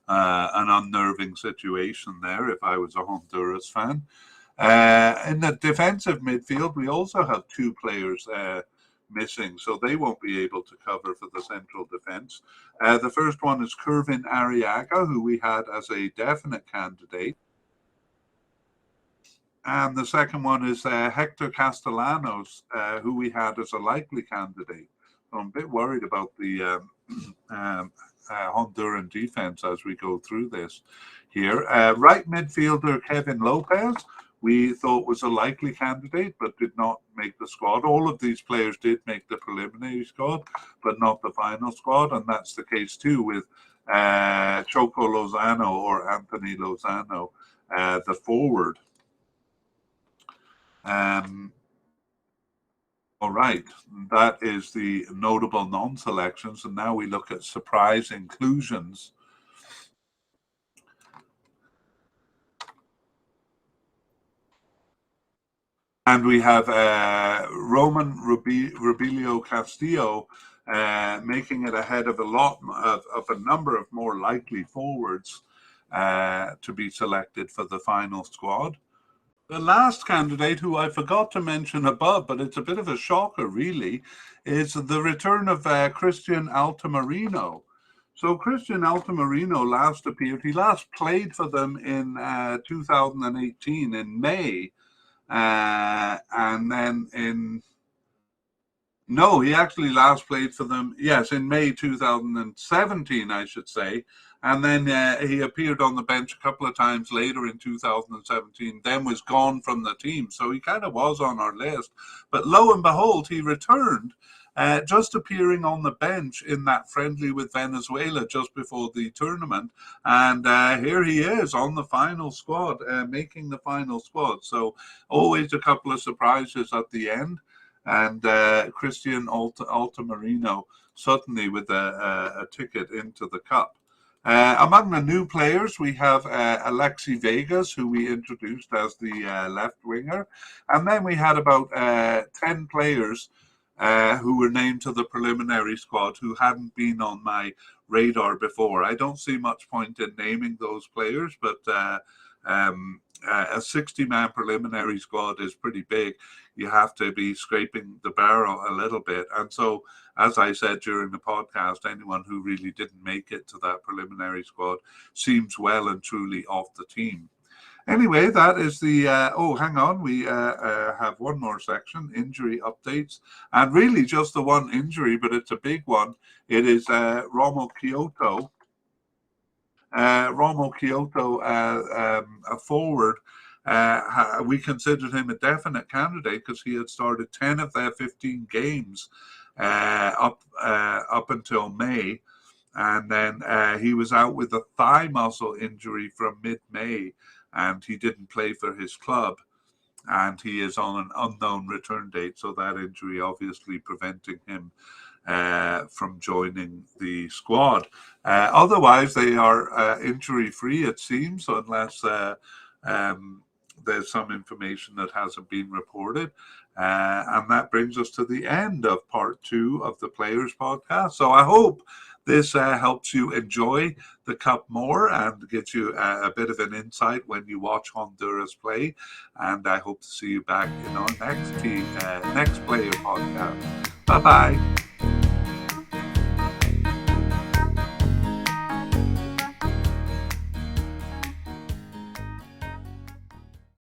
S1: an unnerving situation there if I was a Honduras fan. In the defensive midfield, we also have 2 players missing, so they won't be able to cover for the central defense. The first one is Kervin Arriaga, who we had as a definite candidate. And the second one is Hector Castellanos, who we had as a likely candidate. So I'm a bit worried about the Honduran defense as we go through this here. Right midfielder Kevin Lopez, we thought was a likely candidate, but did not make the squad. All of these players did make the preliminary squad, but not the final squad. And that's the case too with Choco Lozano or Anthony Lozano, the forward. All right, that is the notable non-selections. And now we look at surprise inclusions. And we have Roman Rubilio Castillo making it ahead of a number of more likely forwards to be selected for the final squad. The last candidate, who I forgot to mention above, but it's a bit of a shocker really, is the return of Christian Altamirano. So Christian Altamirano last appeared, he last played for them in 2018 in May. And then he actually last played for them, yes, in May 2017, I should say. And then he appeared on the bench a couple of times later in 2017, then was gone from the team. So he kind of was on our list. But lo and behold, he returned, just appearing on the bench in that friendly with Venezuela just before the tournament. And here he is on the final squad, making the final squad. So always a couple of surprises at the end. And Christian Altamirano certainly with a ticket into the cup. Among the new players, we have Alexi Vegas, who we introduced as the left winger. And then we had about 10 players who were named to the preliminary squad who hadn't been on my radar before. I don't see much point in naming those players, but a 60-man preliminary squad is pretty big. You have to be scraping the barrel a little bit. And so, as I said during the podcast, anyone who really didn't make it to that preliminary squad seems well and truly off the team. Anyway, that is the, hang on, we have one more section, injury updates, and really just the one injury, but it's a big one. It is Romo Kyoto. A forward, we considered him a definite candidate because he had started 10 of their 15 games up until May. And then he was out with a thigh muscle injury from mid-May, and he didn't play for his club, and he is on an unknown return date, so that injury obviously preventing him from joining the squad. Otherwise, they are injury-free, it seems, unless there's some information that hasn't been reported. And that brings us to the end of part 2 of the Players Podcast. So I hope this helps you enjoy the Cup more and gets you a bit of an insight when you watch Honduras play. And I hope to see you back in our next Player Podcast. Bye-bye.